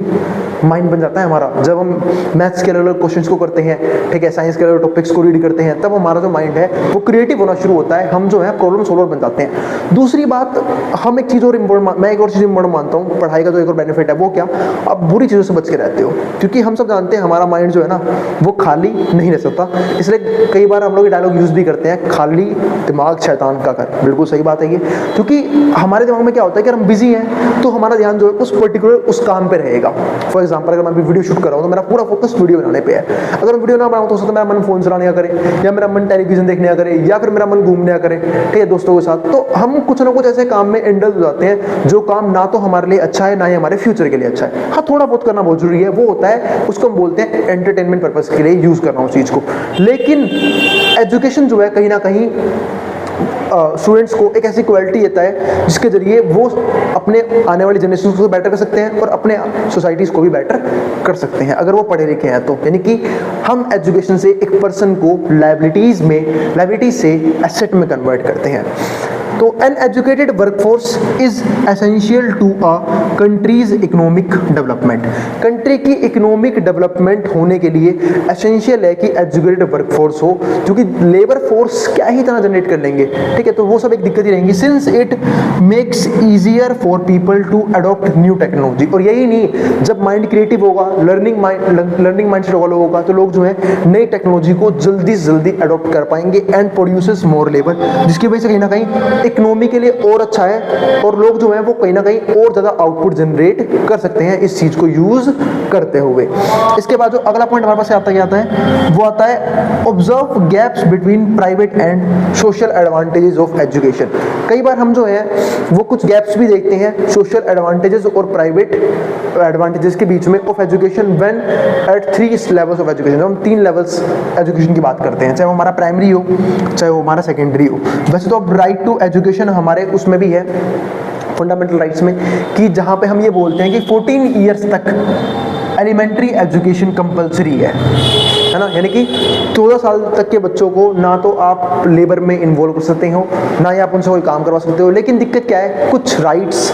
माइंड बन जाता है हमारा। जब हम मैथ्स के अलग अलग क्वेश्चंस को करते हैं, ठीक है, साइंस के अलग टॉपिक्स को रीड करते हैं, तब हमारा जो माइंड है वो क्रिएटिव होना शुरू होता है, हम जो है प्रॉब्लम सॉल्वर बन जाते हैं। दूसरी बात, हम एक चीज़ और इम्पोर्टेंट, मैं एक और चीज़ इम्पोर्टेंट मानता हूँ पढ़ाई का जो एक और बेनिफिट है वो क्या, आप बुरी चीज़ों से बच के रहते हो, क्योंकि हम सब जानते हैं हमारा माइंड जो है ना वो खाली नहीं रह सकता। इसलिए कई बार हम लोग ये डायलॉग यूज़ भी करते हैं, खाली दिमाग शैतान का घर। बिल्कुल सही बात है ये, क्योंकि हमारे दिमाग में क्या होता है कि हम बिजी हैं तो हमारा ध्यान जो है उस पर्टिकुलर उस काम पे रहेगा। फॉर एग्जांपल, अगर मैं अभी वीडियो शूट कर रहा हूँ तो मेरा पूरा फोकस वीडियो बनाने पे है। अगर मैं वीडियो ना बनाऊँ तो हो सकता है मेरा मन फोन चलाने का करे, या मेरा मन टेलीविजन देखने का करे, या फिर मेरा मन घूमने का करे, ठीक है, दोस्तों के साथ। तो हम कुछ ना कुछ ऐसे काम में इंडल्ज हो जाते हैं जो काम ना तो हमारे लिए अच्छा है ना ही हमारे फ्यूचर के लिए अच्छा है। हाँ, थोड़ा बहुत करना बहुत जरूरी है, वो होता है, उसको हम बोलते हैं एंटरटेनमेंट पर्पस के लिए यूज करना उस चीज को। लेकिन एजुकेशन जो है कहीं ना कहीं स्टूडेंट्स को एक ऐसी क्वालिटी देता है जिसके जरिए वो अपने आने वाली जनरेशन को बेटर कर सकते हैं और अपने सोसाइटीज़ को भी बेटर कर सकते हैं अगर वो पढ़े लिखे हैं तो। यानी कि हम एजुकेशन से एक पर्सन को लायबिलिटीज से एसेट में कन्वर्ट करते हैं। तो an educated workforce is essential to a country's economic development. Country की इकोनॉमिक डेवलपमेंट होने के लिए एसेंशियल है कि एजुकेटेड वर्कफोर्स हो, क्योंकि लेबर फोर्स क्या ही इतना जनरेट कर लेंगे, ठीक है, तो वो सब एक दिक्कत ही रहेंगी। Since it makes easier for people to adopt new technology. और यही नहीं, जब माइंड क्रिएटिव होगा, लर्निंग माइंड से डेवलप होगा, तो लोग जो है नई टेक्नोलॉजी को जल्दी से जल्दी अडॉप्ट कर पाएंगे एंड प्रोड्यूसेस मोर लेबर, जिसकी वजह से कहीं ना कहीं इकोनॉमी के लिए और अच्छा है और लोग जो है वो कहीं ना कहीं और ज़्यादा आउटपुट जनरेट कर सकते हैं इस चीज़ को यूज़ करते हुए। इसके बाद जो अगला पॉइंट हमारे पास आता है वो आता है observe gaps between private and social advantages of education. कई बार हम जो है वो कुछ गैप्स भी देखते हैं सोशल एडवांटेजेस और प्राइवेट एडवांटेजेस के बीच में of education when eight 3 levels of education. हम 3 लेवल्स एजुकेशन की बात करते हैं, चाहे वो हमारा प्राइमरी हो, चाहे वो हमारा सेकेंडरी हो। वैसे तो अब राइट टू एजुकेशन हमारे उसमें भी है फंडामेंटल राइट्स में, कि जहाँ पे हम ये बोलते हैं कि 14 ईयर्स तक एलिमेंट्री एजुकेशन कंपलसरी है ना, यानी कि 14 साल तक के बच्चों को ना तो आप लेबर में इन्वॉल्व कर सकते हो, ना ही आप उनसे कोई काम करवा सकते हो। लेकिन दिक्कत क्या है, कुछ राइट्स,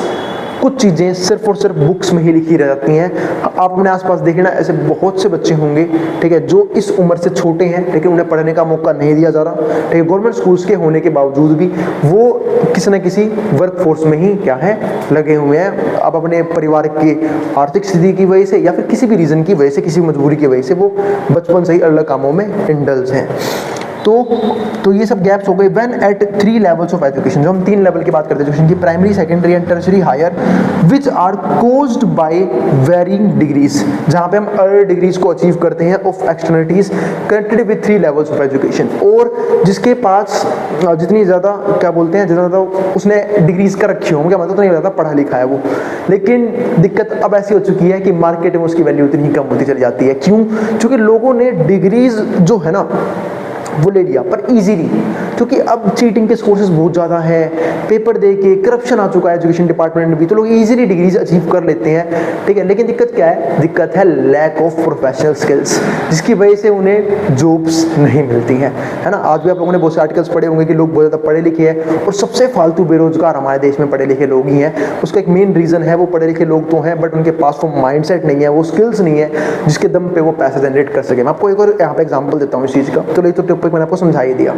कुछ चीज़ें सिर्फ और सिर्फ बुक्स में ही लिखी रह जाती हैं। आप अपने आसपास देखें ना, ऐसे बहुत से बच्चे होंगे, ठीक है, जो इस उम्र से छोटे हैं लेकिन उन्हें पढ़ने का मौका नहीं दिया जा रहा, ठीक है। गवर्नमेंट स्कूल्स के होने के बावजूद भी वो किसी न किसी वर्क फोर्स में ही क्या है लगे हुए हैं। अब अपने परिवार की आर्थिक स्थिति की वजह से या फिर किसी भी रीज़न की वजह से, किसी मजबूरी की वजह से वो बचपन से ही अलग कामों में इंडल्ज हैं। तो ये सब गैप्स हो गए when eight 3 levels of education. जो हम 3 लेवल की बात करते हैं एजुकेशन की, primary, secondary and tertiary higher, which are caused by varying degrees, जहाँ पे हम अर्ली डिग्रीज को अचीव करते हैं of externalities connected with 3 levels of education. और जिसके पास जितनी ज़्यादा क्या बोलते हैं, जितना ज़्यादा उसने डिग्रीज का रखी हो, क्या मतलब तो नहीं ज़्यादा पढ़ा लिखा है वो, लेकिन दिक्कत अब ऐसी हो चुकी है कि मार्केट में उसकी वैल्यू उतनी ही कम होती चली जाती है। क्यों? क्योंकि लोगों ने डिग्रीज जो है ना वो ले लिया, पर इजीली, क्योंकि अब चीटिंग के सोर्सेज बहुत ज़्यादा है, पेपर दे के करप्शन आ चुका है एजुकेशन डिपार्टमेंट में भी, तो लोग इजीली डिग्रीज अचीव कर लेते हैं, ठीक है। लेकिन दिक्कत क्या है? दिक्कत है लैक ऑफ प्रोफेशनल स्किल्स, जिसकी वजह से उन्हें जॉब्स नहीं मिलती हैं, है ना। आज भी आप लोगों ने बहुत से आर्टिकल्स पढ़े होंगे कि लोग बहुत ज़्यादा पढ़े लिखे हैं और सबसे फालतू बेरोजगार हमारे देश में पढ़े लिखे लोग ही हैं। उसका एक मेन रीज़न है, वो पढ़े लिखे लोग तो हैं बट उनके पास वो माइंड सेट नहीं है, वो स्किल्स नहीं है जिसके दम पे वो पैसा जनरेट कर सके। मैं आपको एक और यहाँ पे एग्जाम्पल देता हूँ इस चीज़ का, तो टॉपिक मैंने आपको समझा ही दिया।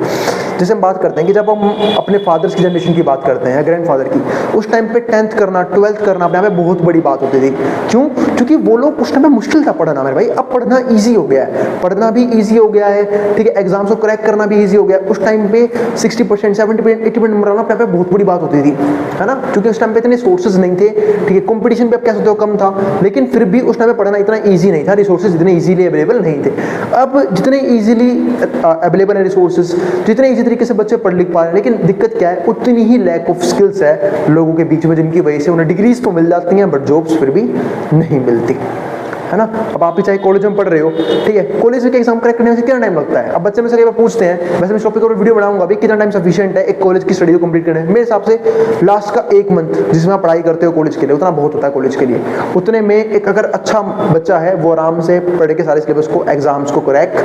जैसे हम बात करते हैं कि जब हम अपने फादर्स की जनरेशन की बात करते हैं, ग्रैंडफादर की, उस टाइम पे 10th करना, 12th करना अपने आप में बहुत बड़ी बात होती थी। क्यों? क्योंकि वो लोग उस टाइम में मुश्किल था पढ़ना मेरे भाई, अब पढ़ना ईजी हो गया है, पढ़ना भी ईजी हो गया है, ठीक है, एग्जाम्स को क्रैक करना भी ईजी हो गया। उस टाइम पे 60%, 70%, 80% नंबर आना अपने आप में बहुत बड़ी बात होती थी, है ना, क्योंकि उस टाइम पे इतने सोर्सेज नहीं थे, ठीक है, कॉम्पिटिशन भी आप कह सकते हो कम था, लेकिन फिर भी उस टाइम पे पढ़ना इतना ईजी नहीं था, रिसोर्सेज इतने ईजीली अवेलेबल नहीं थे। अब जितने ईजिली अवेलेबल है रिसोर्सेज, जितने इसी तरीके से बच्चे पढ़ लिख पा रहे हैं, लेकिन दिक्कत क्या है? उतनी ही लैक ऑफ स्किल्स है लोगों के बीच में, जिनकी वजह से उन्हें डिग्रीज तो मिल जाती हैं बट जॉब्स फिर भी नहीं मिलती, है ना। अब आप ही चाहे कॉलेज में पढ़ रहे हो, ठीक है, कॉलेज के एग्जाम क्रैक करने में कितना टाइम लगता है? अब बच्चे में से कई बार पूछते हैं, वैसे मैं इस टॉपिक पर वीडियो बनाऊंगा अभी, कितना टाइम सफिशिएंट है एक कॉलेज की स्टडी को कंप्लीट करने में। मेरे हिसाब से लास्ट का 1 मंथ जिसमें आप पढ़ाई करते हो कॉलेज के लिए, उतना बहुत होता है कॉलेज के लिए। उतने में एक अगर अच्छा बच्चा है वो आराम से पढ़ के सारे सिलेबस को, एग्जाम्स को क्रैक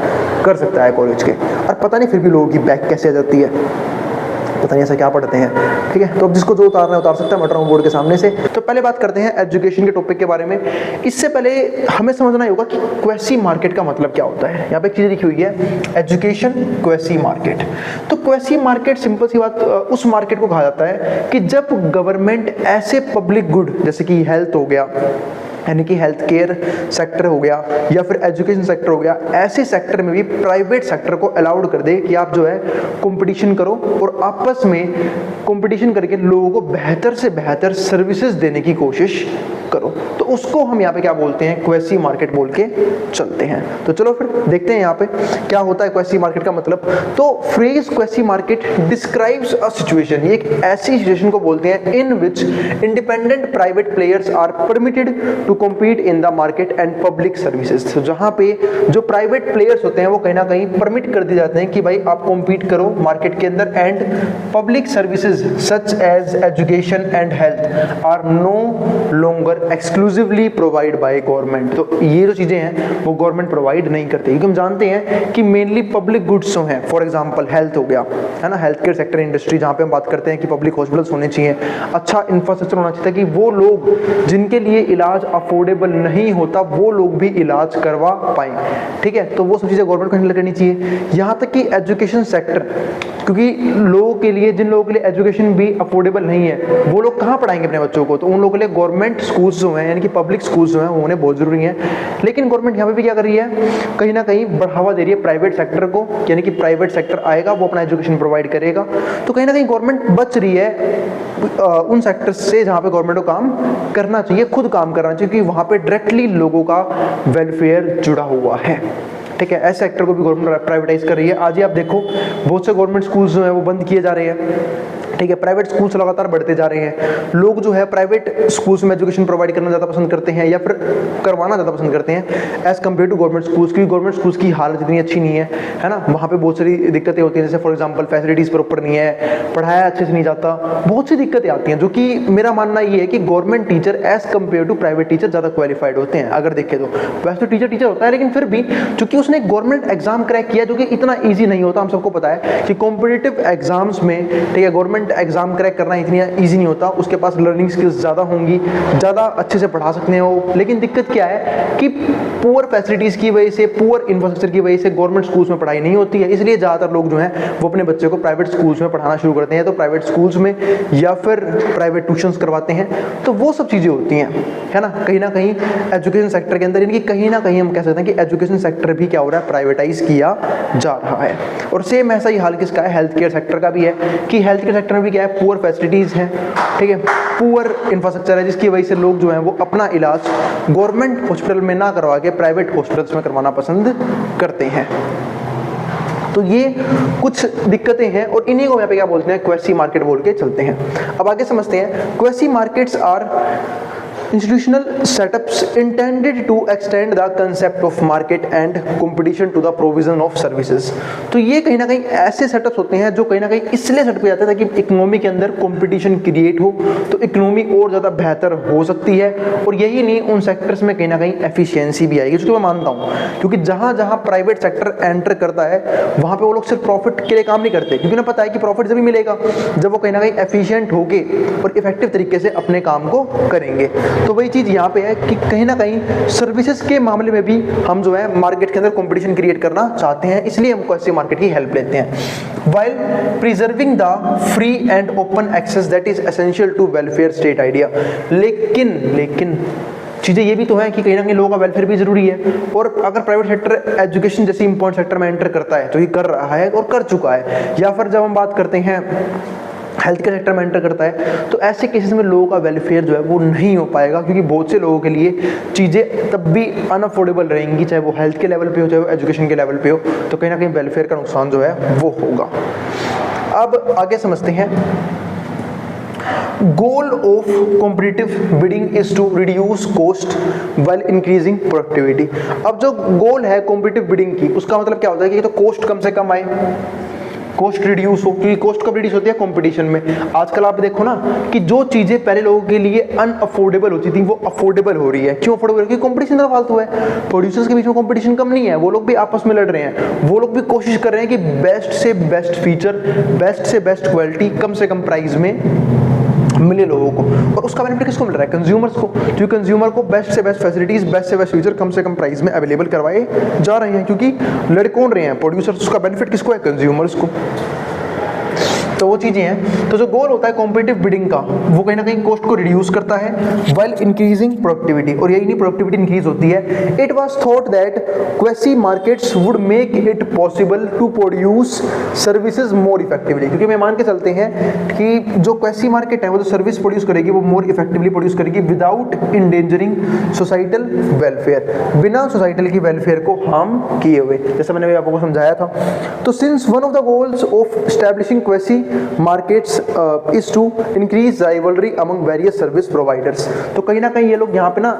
कर सकता है कॉलेज के। और पता नहीं फिर भी लोगों की बैक कैसे आ जाती है। तो पता नहीं ऐसा क्या पढ़ते हैं, ठीक है। तो अब जिसको जो उतारना है उतार सकता है, मैं उतारूं बोर्ड के सामने से। तो पहले बात करते हैं एजुकेशन के टॉपिक के बारे में। इससे पहले हमें समझना ही होगा कि क्वेसी मार्केट का मतलब क्या होता है। यहाँ पे एक चीज लिखी हुई है, एजुकेशन क्वेसी मार्केट। तो क्वेसी मार्केट सिंपल सी बात उस मार्केट को कहा जाता है कि जब गवर्नमेंट ऐसे पब्लिक गुड जैसे कि हेल्थ हो गया, यानी कि हेल्थ केयर सेक्टर हो गया, या फिर एजुकेशन सेक्टर हो गया, ऐसे सेक्टर में भी प्राइवेट सेक्टर को अलाउड कर दे कि आप जो है कंपटीशन करो और आपस में कंपटीशन करके लोगों को बेहतर से बेहतर सर्विसेज देने की कोशिश करो। तो उसको हम यहाँ पे क्या बोलते हैं, क्वेसी मार्केट बोल के चलते हैं। तो चलो फिर देखते हैं यहाँ पे क्या होता है क्वेसी मार्केट का मतलब। तो phrase quasi market describes a situation, ये एक ऐसी सिचुएशन को बोलते हैं in which independent private players are permitted to compete in the market and public services। तो जहां पे जो प्राइवेट प्लेयर्स होते हैं वो कहीं ना कहीं परमिट कर दिए जाते हैं कि भाई आप कॉम्पीट करो मार्केट के अंदर, and public services such as education and health are no longer exclusively provide by government. तो ये जो चीजें हैं वो गवर्नमेंट प्रोवाइड नहीं करती, क्योंकि हम जानते हैं कि मेनली पब्लिक गुड्स जो हैं, फॉर एग्जाम्पल हेल्थ हो गया, है ना, हेल्थ केयर सेक्टर इंडस्ट्री, जहां पे हम बात करते हैं कि पब्लिक हॉस्पिटल्स होने चाहिए, अच्छा इंफ्रास्ट्रक्चर होना चाहिए कि वो लोग जिनके लिए इलाज अफोर्डेबल नहीं होता वो लोग भी इलाज करवा पाए, ठीक है। तो वो सब चीजें गवर्नमेंट को हैंडल करनी चाहिए। यहाँ तक कि एजुकेशन सेक्टर, क्योंकि लोगों के लिए, जिन लोगों के लिए एजुकेशन भी अफोर्डेबल नहीं है, वो लोग कहाँ पढ़ाएंगे अपने बच्चों को, तो उन लोगों के लिए गवर्नमेंट स्कूल्स जो हैं, यानी कि पब्लिक स्कूल्स जो हैं, वो उन्हें बहुत जरूरी है। लेकिन गवर्नमेंट यहाँ पे भी क्या कर रही है, कहीं ना कहीं बढ़ावा दे रही है प्राइवेट सेक्टर को, यानी कि प्राइवेट सेक्टर आएगा वो अपना एजुकेशन प्रोवाइड करेगा। तो कहीं ना कहीं गवर्नमेंट बच रही है उन सेक्टर से जहाँ पे गवर्नमेंट को काम करना चाहिए, खुद काम करना चाहिए, क्योंकि वहाँ पे डायरेक्टली लोगों का वेलफेयर जुड़ा हुआ है, ठीक है। ऐसे सेक्टर को भी गवर्नमेंट प्राइवेटाइज कर रही है। आज ही आप देखो बहुत से गवर्नमेंट स्कूल्स जो है वो बंद किए जा रहे हैं, ठीक है। प्राइवेट स्कूल्स लगातार बढ़ते जा रहे हैं। लोग जो है प्राइवेट स्कूल्स में एजुकेशन प्रोवाइड करना ज़्यादा पसंद करते हैं, या फिर करवाना ज़्यादा पसंद करते हैं as compare to government schools, क्योंकि गवर्नमेंट स्कूल्स की हालत इतनी अच्छी नहीं है ना। वहाँ पे बहुत सारी दिक्कतें होती हैं, जैसे फॉर एग्जाम्पल फैसिलिटीज़ प्रॉपर नहीं है, पढ़ाया अच्छे से नहीं जाता, बहुत सी दिक्कतें आती हैं, जो कि मेरा मानना ये है कि government teacher as compare to private teacher ज़्यादा क्वालिफाइड होते हैं। अगर देखें तो वैसे तो टीचर होता है, लेकिन फिर भी चूंकि उसने गवर्नमेंट एग्जाम क्रैक किया, जो कि इतना ईजी नहीं होता, हम सबको पता है कि कॉम्पिटिटिव एग्जाम्स में, ठीक है, गवर्नमेंट एग्जाम क्रैक करना इतनी ईजी नहीं होता। उसके पास लर्निंग स्किल्स ज़्यादा होंगी, ज़्यादा अच्छे से पढ़ा सकते हैं वो। लेकिन दिक्कत क्या है कि पुअर फैसिलिटीज़ की वजह से, पुअर इंफ्रास्ट्रक्चर की वजह से गवर्नमेंट स्कूल्स में पढ़ाई नहीं होती है। इसलिए ज़्यादातर लोग जो हैं वो अपने बच्चे को प्राइवेट स्कूल्स में पढ़ाना शुरू करते हैं, तो प्राइवेट स्कूल्स में या फिर प्राइवेट ट्यूशंस करवाते हैं। तो वो सब चीज़ें होती हैं, है ना, कहीं ना कहीं एजुकेशन सेक्टर के अंदर, यानी कि कहीं ना कहीं हम कह सकते हैं कि एजुकेशन सेक्टर भी क्या हो रहा है, प्राइवेटाइज किया जा रहा है। और सेम ऐसा ही हाल किसका है, हेल्थ केयर सेक्टर का भी है, कि हेल्थ केयर सेक्टर में भी क्या है, पुअर फैसिलिटीज़ हैं, ठीक है, पुअर इंफ्रास्ट्रक्चर है, जिसकी वजह से लोग जो हैं वो अपना इलाज गवर्नमेंट हॉस्पिटल में ना करवा के प्राइवेट हॉस्पिटल्स में करवाना पसंद करते हैं। तो ये कुछ दिक्कतें हैं और इन्हीं को यहाँ पे क्या बोलते हैं, क्वेसी मार्केट बोल के चलते हैं। अब आगे समझते हैं। Quasi markets are institutional setups intended to extend the concept of market and competition to the provision of services। तो ये कहीं ना कहीं ऐसे सेटअप्स होते हैं जो कहीं ना कहीं इसलिए सेटअप किए जाते हैं ताकि इकोनॉमी के अंदर कंपटीशन क्रिएट हो, तो इकोनॉमी और ज़्यादा बेहतर हो सकती है। और यही नहीं, उन सेक्टर्स में कहीं ना कहीं एफिशिएंसी भी आएगी, जो मैं मानता हूँ, क्योंकि जहाँ जहाँ प्राइवेट सेक्टर एंटर करता है वहाँ पे वो लोग सिर्फ प्रॉफिट के लिए काम नहीं करते, क्योंकि उन्हें पता है कि प्रॉफिट जब भी मिलेगा जब वो कहीं ना कहीं एफिशिएंट होके और इफेक्टिव तरीके से अपने काम को करेंगे। तो वही चीज़ यहाँ पे है कि कहीं ना कहीं सर्विसेज के मामले में भी हम जो है मार्केट के अंदर कंपटीशन क्रिएट करना चाहते हैं, इसलिए हम क्वेसी मार्केट की हेल्प लेते हैं। While preserving the free and open access that is essential to welfare state idea. लेकिन चीज़ें ये भी तो है कि कहीं ना कहीं लोगों का वेलफेयर भी जरूरी है। और अगर प्राइवेट सेक्टर एजुकेशन जैसी इंपॉर्टेंट सेक्टर में एंटर करता है, तो ये कर रहा है और कर चुका है, या फिर जब हम बात करते हैं हेल्थ केयर सेक्टर में एंटर करता है, तो ऐसे केसेस में लोगों का वेलफेयर जो है वो नहीं हो पाएगा, क्योंकि बहुत से लोगों के लिए चीज़ें तब भी अनअफोर्डेबल रहेंगी, चाहे वो हेल्थ के लेवल पे हो, चाहे वो एजुकेशन के लेवल पे हो। तो कहीं ना कहीं वेलफेयर का नुकसान जो है वो होगा। अब आगे समझते हैं। Goal of competitive bidding is to reduce cost while increasing productivity. अब जो गोल है कॉम्पिटिटिव बिडिंग की, उसका मतलब क्या होता है कि तो कॉस्ट कम से कम आए, कॉस्ट रिड्यूस हो, क्योंकि कॉस्ट कब रिड्यूस होती है? कंपटीशन में। आजकल आप देखो ना कि जो चीजें पहले लोगों के लिए अनअफोर्डेबल होती थी वो अफोर्डेबल हो रही है। क्यों अफोर्डेबल? क्योंकि कंपटीशन तो फालतू है, प्रोड्यूसर्स के बीच में कंपटीशन कम नहीं है, वो लोग भी आपस में लड़ रहे हैं, वो लोग भी कोशिश कर रहे हैं कि बेस्ट से बेस्ट फीचर, बेस्ट से बेस्ट क्वालिटी कम से कम प्राइस में मिले लोगों को। और उसका बेनिफिट किसको मिल रहा है? कंज्यूमर्स को, क्योंकि कंज्यूमर को बेस्ट से बेस्ट फैसिलिटीज, बेस्ट से बेस्ट फीचर कम से कम प्राइस में अवेलेबल करवाए जा रहे हैं, क्योंकि लड़ कौन रहे हैं? प्रोड्यूसर्स। उसका बेनिफिट किसको है? कंज्यूमर्स को। तो वो चीजें हैं। तो जो गोल होता है कॉम्पिटिटिव बिडिंग का, वो कहीं ना कहीं कॉस्ट को रिड्यूस करता है व्हाइल इंक्रीजिंग प्रोडक्टिविटी, और यही नहीं प्रोडक्टिविटी इंक्रीज होती है। It was thought that quasi markets would make it possible to produce services more effectively, क्योंकि मैं मान के चलते हैं कि जो क्वेसी मार्केट है वो जो सर्विस प्रोड्यूस करेगी वो मोर इफेक्टिवली प्रोड्यूस करेगी विदाउट इंडेंजरिंग सोसाइटल वेलफेयर, बिना सोसाइटल की वेलफेयर को हार्म किए हुए, जैसे मैंने आपको समझाया था। तो since one of the goals of establishing quasi markets is to increase rivalry among various service providers, तो कहीं ना कहीं ये लोग यहाँ पे ना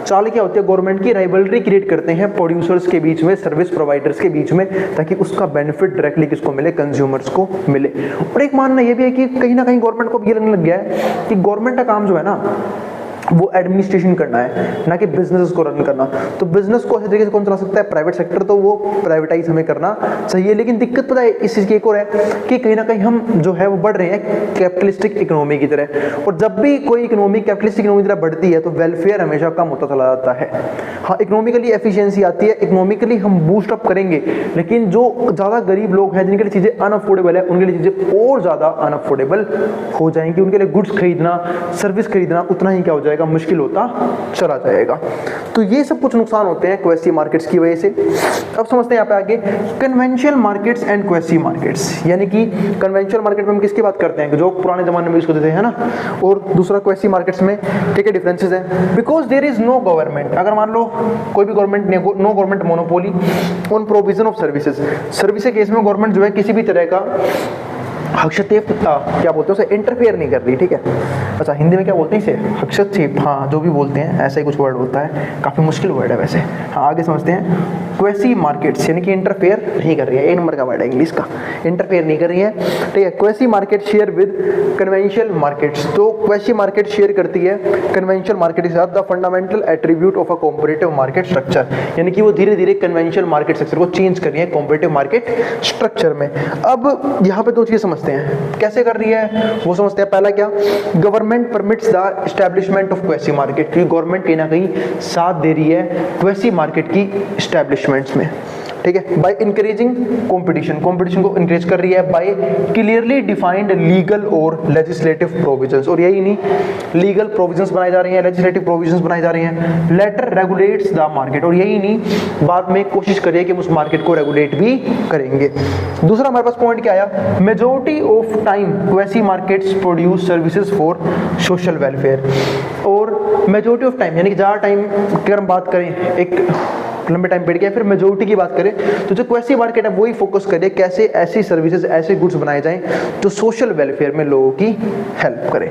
चाल क्या होती है, गवर्नमेंट की राइवलरी क्रिएट करते हैं प्रोड्यूसर्स के बीच में, सर्विस प्रोवाइडर्स के बीच में, ताकि उसका बेनिफिट डायरेक्टली किसको मिले? कंज्यूमर्स को मिले। और एक मानना ये भी है कि कहीं ना कहीं गवर्नमेंट को ये लगने लग गया है कि गवर्नमेंट का काम जो है ना वो एडमिनिस्ट्रेशन करना है, ना कि बिजनेस को रन करना। तो बिजनेस को अच्छे तरीके से कौन चला सकता है? प्राइवेट सेक्टर, तो वो प्राइवेटाइज हमें करना चाहिए। लेकिन दिक्कत पता है इस चीज की एक और है कि कहीं ना कहीं हम जो है वो बढ़ रहे हैं कैपिटलिस्टिक इकोनॉमी की तरह, और जब भी कोई इकोनॉमी कैपिटलिस्टिक इकोनॉमी की तरह बढ़ती है तो वेलफेयर हमेशा कम होता चला जाता है। हाँ, इकोनॉमिकली एफिशिएंसी आती है, इकोनॉमिकली हम बूस्ट अप करेंगे, लेकिन जो ज्यादा गरीब लोग हैं जिनके लिए चीजें अनअफोर्डेबल है, उनके लिए चीजें और ज्यादा अनअफोर्डेबल हो जाएंगी, उनके लिए गुड्स खरीदना, सर्विस खरीदना उतना ही क्या हो जाएगा? मुश्किल होता चला जाएगा। तो ये सब कुछ नुकसान होते हैं क्वेसी मार्केट्स की वजह से। अब समझते हैं यहाँ पे आगे conventional markets and quasi markets, यानी कि कन्वेंशनल मार्केट में हम किसकी बात करते हैं? जो पुराने जमाने में यूज करते थे, है ना। और दूसरा क्वेसी मार्केट्स में क्या डिफरेंसेस हैं? Because there is no government, अगर मान लो कोई भी government, no government monopoly on provision of services, service के केस में गवर्नमेंट जो है किसी भी तरह का हस्तक्षेप, क्या बोलते हैं उसे, इंटरफेयर नहीं कर रही, ठीक है। अच्छा, हिंदी में क्या बोलते हैं इसे? हस्तक्षेप, हाँ, जो भी बोलते हैं ऐसा ही कुछ वर्ड होता है, काफ़ी मुश्किल वर्ड है वैसे। हाँ, आगे समझते हैं। क्वेसी मार्केट्स यानी कि इंटरफेयर नहीं कर रही है, 1 नंबर का वर्ड है इंग्लिश का, इंटरफेयर नहीं कर रही है, ठीक है। Quasi market share with conventional markets, तो क्वेसी मार्केट शेयर करती है कन्वेंशनल मार्केट के साथ the fundamental attribute of a competitive market structure, यानी कि वो धीरे धीरे कन्वेंशनल मार्केट स्ट्रक्चर को चेंज कर रही है कॉम्पिटिटिव मार्केट स्ट्रक्चर में। अब यहाँ पे दो चीजें समझते हैं, कैसे कर रही है वो समझते हैं। पहला क्या? Government permits the establishment of quasi market, क्योंकि गवर्नमेंट कहीं ना कहीं साथ दे रही है क्वेसी मार्केट की एस्टैब्लिशमेंट्स में, ठीक है। बाय इंकरेजिंग कंपटीशन, कंपटीशन को इंकरेज कर रही है बाय क्लियरली डिफाइंड लीगल और लेजिस्लेटिव प्रोविजंस, और यही नहीं, लीगल प्रोविजंस बनाई जा रही हैं, लेजिस्लेटिव प्रोविजंस बनाई जा रही हैं। लेटर रेगुलेट्स द मार्केट, और यही नहीं, बाद में कोशिश करिए कि उस मार्केट को रेगुलेट भी करेंगे। दूसरा हमारे पास पॉइंट क्या आया? Majority of time quasi markets produce services for social welfare, और मेजॉरिटी ऑफ टाइम यानी कि ज़्यादा टाइम की अगर हम बात करें, एक लंबे टाइम पीरियड की, फिर मेजॉरिटी की बात करें तो जो क्वेसी मार्केट है वही फोकस करे कैसे ऐसी सर्विसेज, ऐसे गुड्स बनाए जाएं जो सोशल वेलफेयर में लोगों की हेल्प करे।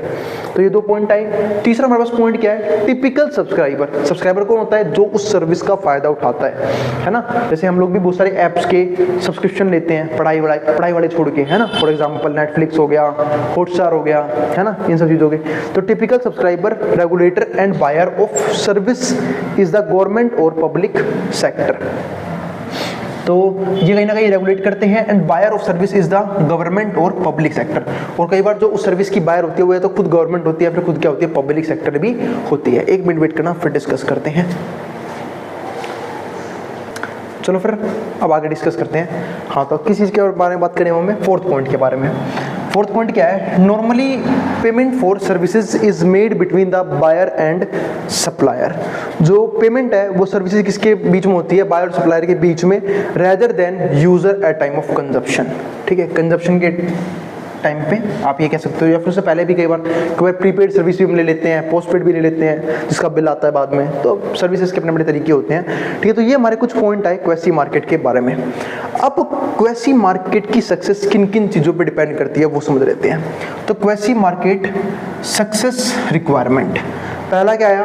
तो ये 2 पॉइंट आए। तीसरा हमारे पास पॉइंट क्या है? टिपिकल सब्सक्राइबर, सब्सक्राइबर कौन होता है? जो उस सर्विस का फायदा उठाता है ना। जैसे हम लोग भी बहुत सारे ऐप्स के सब्सक्रिप्शन लेते हैं, पढ़ाई वाले छोड़ के, है ना। फॉर एग्जाम्पल नेटफ्लिक्स हो गया, हॉटस्टार हो गया, है ना, इन सब चीजों के। तो typical subscriber, regulator and buyer of service is the government और पब्लिक सेक्टर, तो ये कहीं ना कहीं रेगुलेट करते हैं। And buyer of service is the government और पब्लिक सेक्टर, और कई बार जो उस सर्विस की बायर होती है वो या तो खुद गवर्नमेंट होती है, फिर खुद क्या होती है? पब्लिक सेक्टर भी होती है। 1 मिनट वेट करना, फिर डिस्कस करते हैं। चलो फिर अब आगे डिस्कस करते हैं। हाँ, तो किस चीज़ के बारे में बात करें हमें? 4th पॉइंट के बारे में। 4th पॉइंट क्या है? Normally payment for services is made between the buyer and supplier, जो पेमेंट है वो सर्विसेज किसके बीच में होती है? बायर और सप्लायर के बीच में, rather than user at time of consumption, ठीक है। कंजप्शन के टाइम पे आप ये कह सकते हो, या फिर उससे पहले भी कई बार प्रीपेड सर्विस भी हम ले लेते हैं, पोस्टपेड भी ले लेते हैं, जिसका बिल आता है बाद में। तो सर्विसेज के अपने अपने तरीके होते हैं, ठीक है। तो ये हमारे कुछ पॉइंट आए क्वेसी मार्केट के बारे में। अब क्वेसी मार्केट की सक्सेस किन किन चीज़ों पे डिपेंड करती है वो समझ लेते हैं। तो क्वेसी मार्केट सक्सेस रिक्वायरमेंट, पहला क्या आया,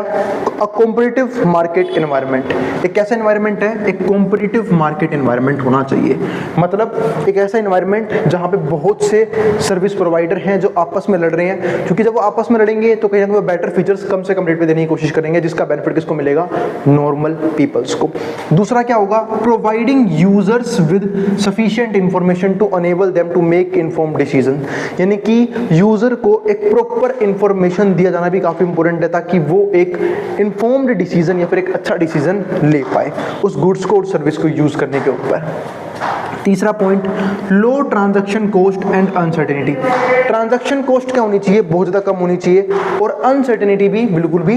अ कॉम्पिटिटिव मार्केट एनवायरनमेंट। एक कैसा एनवायरनमेंट है, एक कॉम्पिटिटिव मार्केट एनवायरनमेंट होना चाहिए। मतलब एक ऐसा एनवायरनमेंट जहां पे बहुत से सर्विस प्रोवाइडर हैं जो आपस में लड़ रहे हैं, क्योंकि जब वो आपस में लड़ेंगे तो कहीं ना कहीं बेटर फीचर्स कम से कम रेट पे देने की कोशिश करेंगे, जिसका बेनिफिट किसको मिलेगा, नॉर्मल पीपल्स को। दूसरा क्या होगा, providing users with sufficient information to enable them to make informed decision, यानी कि यूजर को एक प्रॉपर इंफॉर्मेशन दिया जाना भी काफी इंपॉर्टेंट है, ताकि वो एक इन्फॉर्म्ड डिसीजन या फिर एक अच्छा डिसीजन ले पाए उस गुड्स को और सर्विस को यूज करने के ऊपर। तीसरा point, low transaction cost and uncertainty. Transaction cost क्या होनी चाहिए, बहुत ज़्यादा कम होनी चाहिए, और अनसर्टेनिटी भी बिल्कुल भी,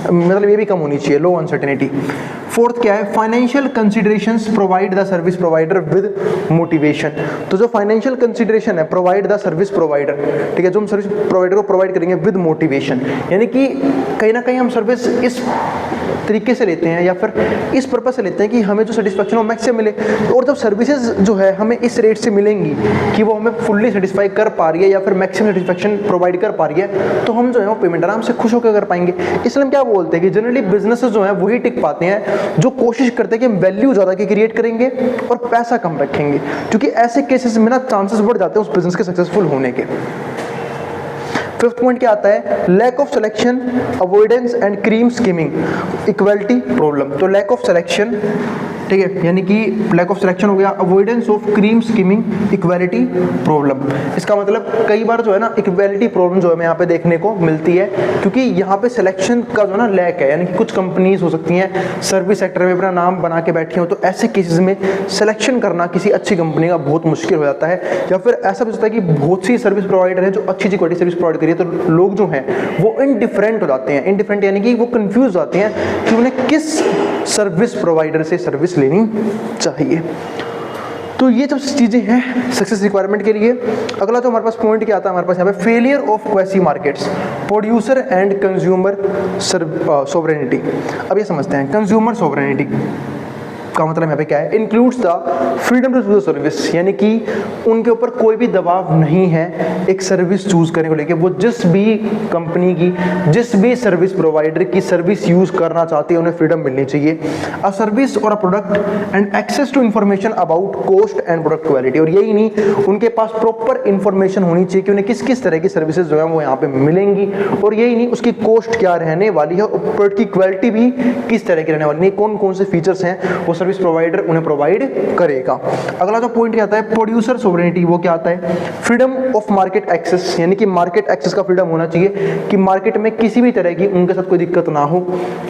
मतलब ये भी कम होनी चाहिए, लो अनसर्टेनिटी। फोर्थ क्या है, financial considerations provide the service provider with motivation. तो जो फाइनेंशियल कंसिडरेशन है, प्रोवाइड द सर्विस प्रोवाइडर, ठीक है, जो हम सर्विस प्रोवाइडर को प्रोवाइड करेंगे विद मोटिवेशन, यानी कि कहीं ना कहीं हम सर्विस इस तरीके से लेते हैं या फिर इस पर्पस से लेते हैं कि हमें जो सेटिस्फेक्शन हो मैक्सिमम मिले, और जब सर्विसेज जो है हमें इस रेट से मिलेंगी कि वो हमें फुल्ली सेटिस्फाई कर पा रही है या फिर मैक्सिमम सेटिस्फेक्शन प्रोवाइड कर पा रही है, तो हम जो है वो पेमेंट आराम से खुश होकर कर पाएंगे। इसलिए हम क्या बोलते हैं कि जनरली बिजनेसेस जो हैं वही टिक पाते हैं जो कोशिश करते हैं कि हम वैल्यू ज़्यादा की क्रिएट करेंगे और पैसा कम रखेंगे, क्योंकि ऐसे केसेस में ना चांसेस बढ़ जाते हैं उस बिजनेस के सक्सेसफुल होने के। फिफ्थ पॉइंट क्या आता है, lack of selection, avoidance and cream skimming, equality problem. तो लैक ऑफ सिलेक्शन, ठीक है, यानी कि लैक ऑफ सिलेक्शन हो गया, avoidance of cream skimming, equality problem. इसका मतलब कई बार जो है ना इक्वालिटी प्रॉब्लम जो है हमें यहाँ पे देखने को मिलती है, क्योंकि यहाँ पे सिलेक्शन का जो ना लैक है, यानी कि कुछ कंपनीज हो सकती हैं सर्विस सेक्टर में अपना नाम बना के बैठी हो, तो ऐसे केसेस में सिलेक्शन करना किसी अच्छी कंपनी का बहुत मुश्किल हो जाता है, या फिर ऐसा भी होता है कि बहुत सी सर्विस प्रोवाइडर है जो अच्छी क्वालिटी सर्विस प्रोवाइड करिए, तो लोग जो हैं वो इनडिफरेंट हो जाते हैं। इनडिफरेंट यानी कि वो कंफ्यूज हो जाते हैं कि उन्हें किस सर्विस प्रोवाइडर से सर्विस लेनी चाहिए। तो ये सब चीज़ें हैं सक्सेस रिक्वायरमेंट के लिए। अगला तो हमारे पास पॉइंट क्या आता है हमारे पास यहाँ पे, failure of quasi markets, producer and consumer sovereignty. अब ये समझते हैं, कंज्यूमर सोवरेनिटी का मतलब यहाँ पे क्या है, includes the freedom to choose service, यानी कि उनके ऊपर कोई भी दबाव नहीं है एक सर्विस चूज करने को लेके। वो जिस भी कंपनी की, जिस भी सर्विस प्रोवाइडर की सर्विस यूज करना चाहते हैं उन्हें फ्रीडम मिलनी चाहिए। अ सर्विस और a product and access to information about cost and product quality. और यही नहीं, उनके पास प्रॉपर इंफॉर्मेशन होनी चाहिए कि उन्हें किस किस तरह की सर्विसेज जो है वो यहाँ पे मिलेंगी, और यही नहीं उसकी कॉस्ट क्या रहने वाली है और प्रोडक्ट की क्वालिटी भी किस तरह की रहने वाली है, कौन कौन से फीचर्स हैं वो सर्विस प्रोवाइडर उन्हें प्रोवाइड करेगा। अगला जो पॉइंट क्या आता है, प्रोड्यूसर सोवरेनिटी, वो क्या आता है, फ्रीडम ऑफ मार्केट एक्सेस, यानी कि मार्केट एक्सेस का फ्रीडम होना चाहिए कि मार्केट में किसी भी तरह की उनके साथ कोई दिक्कत ना हो,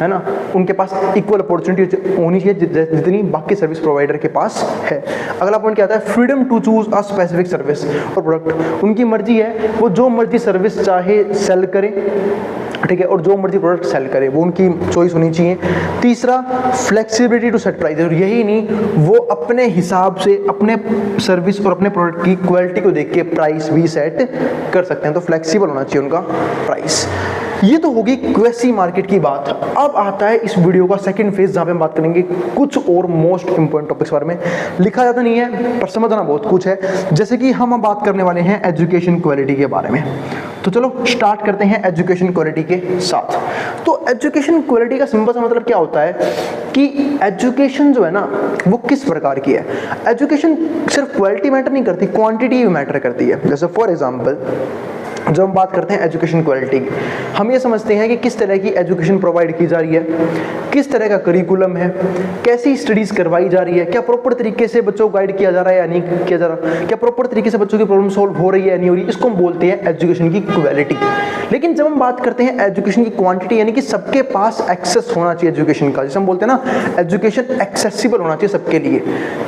है ना, उनके पास इक्वल अपॉर्चुनिटी होनी चाहिए जितनी बाकी सर्विस प्रोवाइडर के पास है। अगला पॉइंट क्या आता है, freedom to choose a specific service और प्रोडक्ट, उनकी मर्जी है वो जो मर्जी सर्विस चाहे सेल करें, ठीक है, और जो मर्जी प्रोडक्ट सेल करे वो उनकी चॉइस होनी चाहिए। तीसरा, फ्लेक्सिबिलिटी टू सेट प्राइस, और यही नहीं वो अपने हिसाब से अपने सर्विस और अपने प्रोडक्ट की क्वालिटी को देख के प्राइस भी सेट कर सकते हैं, तो फ्लेक्सिबल होना चाहिए उनका प्राइस। ये तो होगी क्वेसी मार्केट की बात। अब आता है इस वीडियो का सेकंड फेज, जहां पे हम बात करेंगे कुछ और मोस्ट इंपोर्टेंट टॉपिक्स बारे में। लिखा ज़्यादा नहीं है पर समझना बहुत कुछ है, जैसे कि हम अब बात करने वाले हैं एजुकेशन क्वालिटी के बारे में। तो चलो स्टार्ट करते हैं एजुकेशन क्वालिटी के साथ। तो एजुकेशन क्वालिटी का सिंपल सा मतलब क्या होता है कि एजुकेशन जो है ना वो किस प्रकार की है। एजुकेशन सिर्फ क्वालिटी मैटर नहीं करती, क्वांटिटी भी मैटर करती है। जैसे फॉर एग्जांपल जब हम बात करते हैं एजुकेशन क्वालिटी की, हम ये समझते हैं कि किस तरह की एजुकेशन प्रोवाइड की जा रही है, किस तरह का करिकुलम है, कैसी स्टडीज करवाई जा रही है, क्या प्रॉपर तरीके से बच्चों को गाइड किया जा रहा है या नहीं किया जा रहा, क्या प्रॉपर तरीके से बच्चों की प्रॉब्लम सॉल्व हो रही है या नहीं हो रही, इसको हम बोलते हैं एजुकेशन की क्वालिटी। लेकिन जब हम बात करते हैं एजुकेशन की क्वांटिटी, यानी कि सबके पास एक्सेस होना चाहिए एजुकेशन का, जैसे हम बोलते हैं ना एजुकेशन एक्सेसिबल होना चाहिए सबके लिए,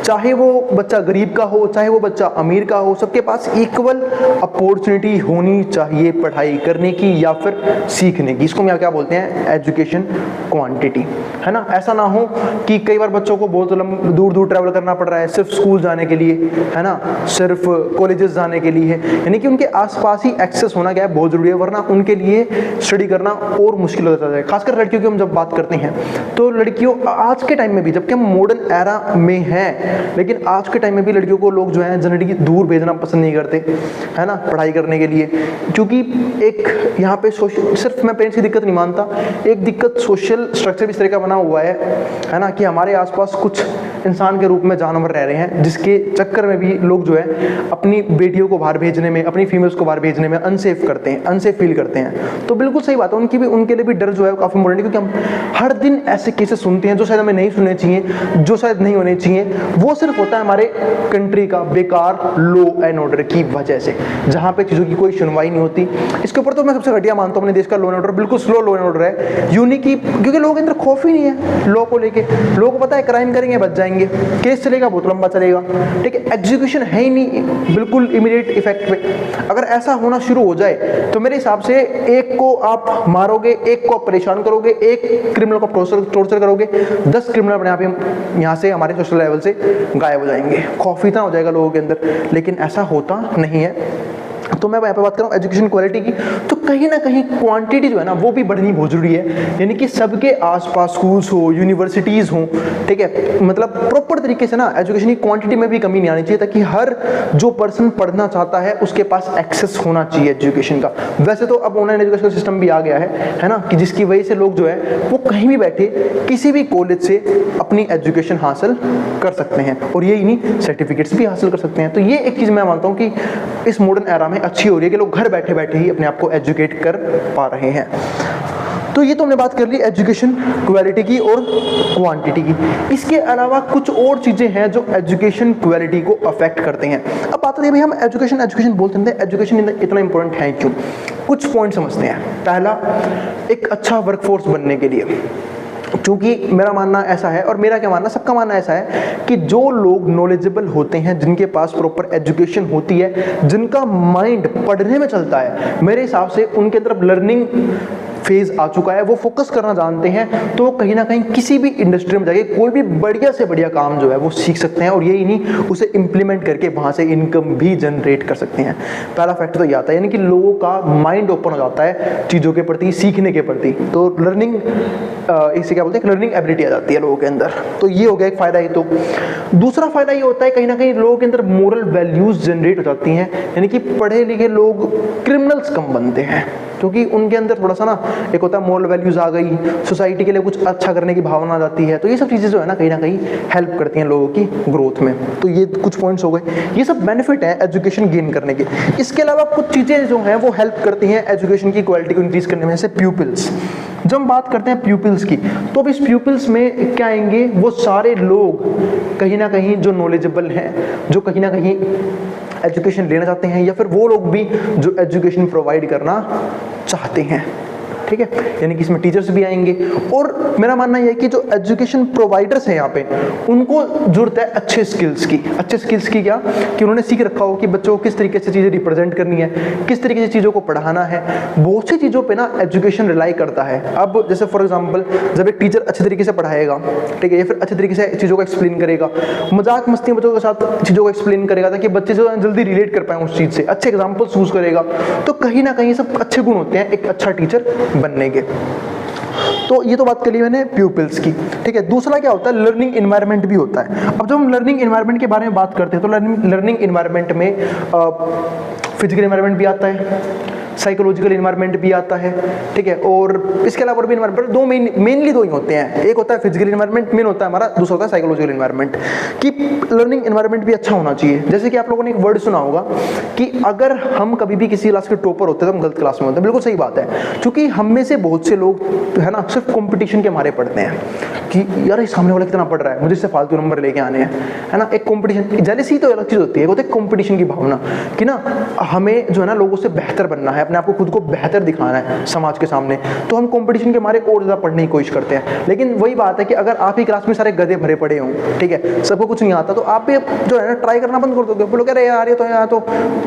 चाहे वो बच्चा गरीब का हो चाहे वो बच्चा अमीर का हो, सबके पास इक्वल अपॉर्चुनिटी होनी चाहिए पढ़ाई करने की या फिर सीखने की। इसको हम क्या बोलते हैं, एजुकेशन क्वांटिटी, है ना। ऐसा ना हो कि कई बार बच्चों को बहुत दूर दूर ट्रैवल करना पड़ रहा है सिर्फ स्कूल जाने के लिए, है ना, सिर्फ कॉलेजेस जाने के लिए, यानी कि उनके आसपास ही एक्सेस होना क्या है बहुत जरूरी है, वरना उनके लिए स्टडी करना और मुश्किल हो जाता है। खासकर लड़कियों की हम जब बात करते हैं तो लड़कियों आज के टाइम में भी, जबकि हम मॉडर्न एरा में हैं, लेकिन आज के टाइम में भी लड़कियों को लोग जो है जनरली दूर भेजना पसंद नहीं करते, है ना, पढ़ाई करने के लिए। क्योंकि एक यहाँ पे सिर्फ मैं पेरेंट्स की दिक्कत नहीं मानता, एक दिक्कत सोशल स्ट्रक्चर इस तरह का बना हुआ है ना, कि हमारे आसपास कुछ इंसान के रूप में जानवर रह रहे हैं, जिसके चक्कर में भी लोग जो है अपनी बेटियों को बाहर भेजने में, अपनी फीमेल्स को बाहर भेजने में अनसेफ करते हैं, अनसेफ फील करते हैं। तो बिल्कुल सही बात है, उनके लिए भी डर जो है काफ़ी इंपॉर्टेंट है, क्योंकि हम हर दिन ऐसे केसेस सुनते हैं जो शायद हमें नहीं सुनने चाहिए, जो शायद नहीं होने चाहिए। वो सिर्फ होता है हमारे कंट्री का बेकार लॉ एंड ऑर्डर की वजह से, जहाँ पे चीज़ों की कोई सुनवाई नहीं होती। इसके ऊपर तो मैं सबसे घटिया मानता हूँ अपने देश का लॉ एंड ऑर्डर, बिल्कुल स्लो लॉ एंड ऑर्डर है, यूनिक, क्योंकि लोगों के अंदर खौफ ही नहीं है लॉ को लेके। लोगों को पता है क्राइम करेंगे बच जाएंगे, केस चलेगा बहुत लंबा चलेगा, ठीक है, एग्जीक्यूशन है ही नहीं बिल्कुल इमीडिएट इफेक्ट पे। अगर ऐसा होना शुरू हो जाए तो मेरे हिसाब से एक को आप मारोगे, एक को आप परेशान करोगे, एक क्रिमिनल को टॉर्चर करोगे, 10 क्रिमिनल अपने आप ही यहाँ से हमारे सोशल लेवल से गायब हो जाएंगे। खौफ इतना हो जाएगा लोगों के अंदर, लेकिन ऐसा होता नहीं है। तो मैं यहाँ पे बात करूँ एजुकेशन क्वालिटी की, तो कहीं ना कहीं क्वांटिटी जो है ना वो भी बढ़नी बहुत जरूरी है, यानी कि सबके आसपास स्कूल्स हो, यूनिवर्सिटीज़ हो, ठीक है, मतलब प्रॉपर तरीके से ना एजुकेशन की क्वांटिटी में भी कमी नहीं आनी चाहिए, ताकि हर जो पर्सन पढ़ना चाहता है उसके पास एक्सेस होना चाहिए एजुकेशन का। वैसे तो अब ऑनलाइन एजुकेशन सिस्टम भी आ गया है ना, कि जिसकी वजह से लोग जो है वो कहीं भी बैठे किसी भी कॉलेज से अपनी एजुकेशन हासिल कर सकते हैं, और यही नहीं सर्टिफिकेट्स भी हासिल कर सकते हैं। तो ये एक चीज़ मैं मानता हूँ कि इस मॉडर्न एरा में अच्छी हो रही है कि लोग घर बैठे बैठे ही अपने आप को एजुकेट कर पा रहे हैं। तो ये तो हमने बात कर ली एजुकेशन क्वालिटी की और क्वांटिटी की। इसके अलावा कुछ और चीज़ें हैं जो एजुकेशन क्वालिटी को अफेक्ट करते हैं। अब बात है भाई हम एजुकेशन बोलते हैं, एजुकेशन इतना इंपॉर्टेंट है क्यों? कुछ पॉइंट समझते हैं। पहला, एक अच्छा वर्कफोर्स बनने के लिए, क्योंकि मेरा मानना ऐसा है, और मेरा क्या मानना, सबका मानना ऐसा है कि जो लोग नॉलेजेबल होते हैं, जिनके पास प्रॉपर एजुकेशन होती है, जिनका माइंड पढ़ने में चलता है, मेरे हिसाब से उनके तरफ लर्निंग फेज आ चुका है, वो फोकस करना जानते हैं, तो वो कहीं ना कहीं किसी भी इंडस्ट्री में जाके कोई भी बढ़िया से बढ़िया काम जो है वो सीख सकते हैं, और यही नहीं उसे इम्प्लीमेंट करके वहाँ से इनकम भी जनरेट कर सकते हैं। पहला फैक्टर तो ये आता है, यानी कि लोगों का माइंड ओपन हो जाता है चीज़ों के प्रति, सीखने के प्रति, तो लर्निंग, इसे क्या बोलते हैं, लर्निंग एबिलिटी आ जाती है लोगों के अंदर। तो ये हो गया एक फ़ायदा। ही तो दूसरा फ़ायदा ये होता है कहीं ना कहीं लोगों के अंदर मोरल वैल्यूज़ जनरेट हो जाती हैं, यानी कि पढ़े लिखे लोग क्रिमिनल्स कम बनते हैं, क्योंकि उनके अंदर थोड़ा सा ना एक होता है मोरल वैल्यूज़ आ गई, सोसाइटी के लिए कुछ अच्छा करने की भावना आ जाती है। तो ये सब चीज़ें जो है ना कहीं हेल्प करती हैं लोगों की ग्रोथ में। तो ये कुछ पॉइंट्स हो गए, ये सब बेनिफिट है एजुकेशन गेन करने के। इसके अलावा कुछ चीज़ें जो हैं वो हेल्प करती हैं एजुकेशन की क्वालिटी को इंक्रीज करने में, जैसे प्यूपिल्स। जब हम बात करते हैं प्यूपिल्स की, तो अब इस प्यूपिल्स में क्या आएंगे, वो सारे लोग कहीं ना कहीं जो नॉलेजेबल हैं, जो कहीं ना कहीं एजुकेशन लेना चाहते हैं, या फिर वो लोग भी जो एजुकेशन प्रोवाइड करना चाहते हैं, ठीक है, यानी कि इसमें टीचर्स भी आएंगे। और मेरा मानना यह है कि जो एजुकेशन प्रोवाइडर्स हैं यहाँ पे, उनको जरूरत है अच्छे स्किल्स की। अच्छे स्किल्स की क्या, कि उन्होंने सीख रखा हो कि बच्चों को किस तरीके से चीज़ें रिप्रेजेंट करनी है, किस तरीके से चीज़ों को पढ़ाना है। बहुत सी चीज़ों पे ना एजुकेशन रिलाई करता है। अब जैसे फॉर एग्जाम्पल, जब एक टीचर अच्छे तरीके से पढ़ाएगा, ठीक है, या फिर अच्छे तरीके से चीज़ों को एक्सप्लेन करेगा, मजाक मस्ती बच्चों के साथ चीज़ों को एक्सप्लेन करेगा, ताकि बच्चे जो है जल्दी रिलेट कर पाए उस चीज़ से, अच्छे एग्जाम्पल्स यूज़ करेगा, तो कहीं ना कहीं सब अच्छे गुण होते हैं एक अच्छा टीचर बनने के। तो ये तो बात कर ली मैंने प्यूपिल्स की, ठीक है। दूसरा क्या होता है, लर्निंग एनवायरनमेंट भी होता है। अब जब हम लर्निंग एनवायरनमेंट के बारे में बात करते हैं, तो लर्निंग एनवायरनमेंट में फिजिकल एनवायरनमेंट भी आता है, साइकोलॉजिकल इन्वायरमेंट भी आता है, ठीक है, और इसके अलावा और भी इन्वायरमेंट, दो मेनली दो ही होते हैं। एक होता है फिजिकल इन्वायरमेंट मेन होता है हमारा, दूसरा होता है साइकोलॉजिकल इन्वायरमेंट। कि लर्निंग इन्वायरमेंट भी अच्छा होना चाहिए। जैसे कि आप लोगों ने एक वर्ड सुना होगा कि अगर हम कभी भी किसी क्लास के टॉपर होते हैं तो हम गलत क्लास में होते हैं। बिल्कुल सही बात है, क्योंकि हम में से बहुत से लोग है ना सिर्फ कॉम्पिटिशन के मारे पढ़ते हैं कि यार ये सामने वाला कितना पढ़ रहा है, मुझे इससे फालतू नंबर लेके आने हैं, है ना। एक कॉम्पिटिशन, जेलसी तो अलग चीज़ होती है, वो तो एक कॉम्पिटिशन की भावना कि ना हमें जो है ना लोगों से बेहतर बनना है, अपने आप को खुद को बेहतर दिखाना है समाज के सामने, तो हम कंपटीशन के मारे और ज़्यादा पढ़ने की कोशिश करते हैं। लेकिन वही बात है कि अगर आप ही क्लास में सारे गधे भरे पड़े हों, ठीक है, सबको कुछ नहीं आता, तो आप भी जो है ना ट्राई करना बंद कर दोगे। बोलो कह रहे यार ये तो यहाँ तो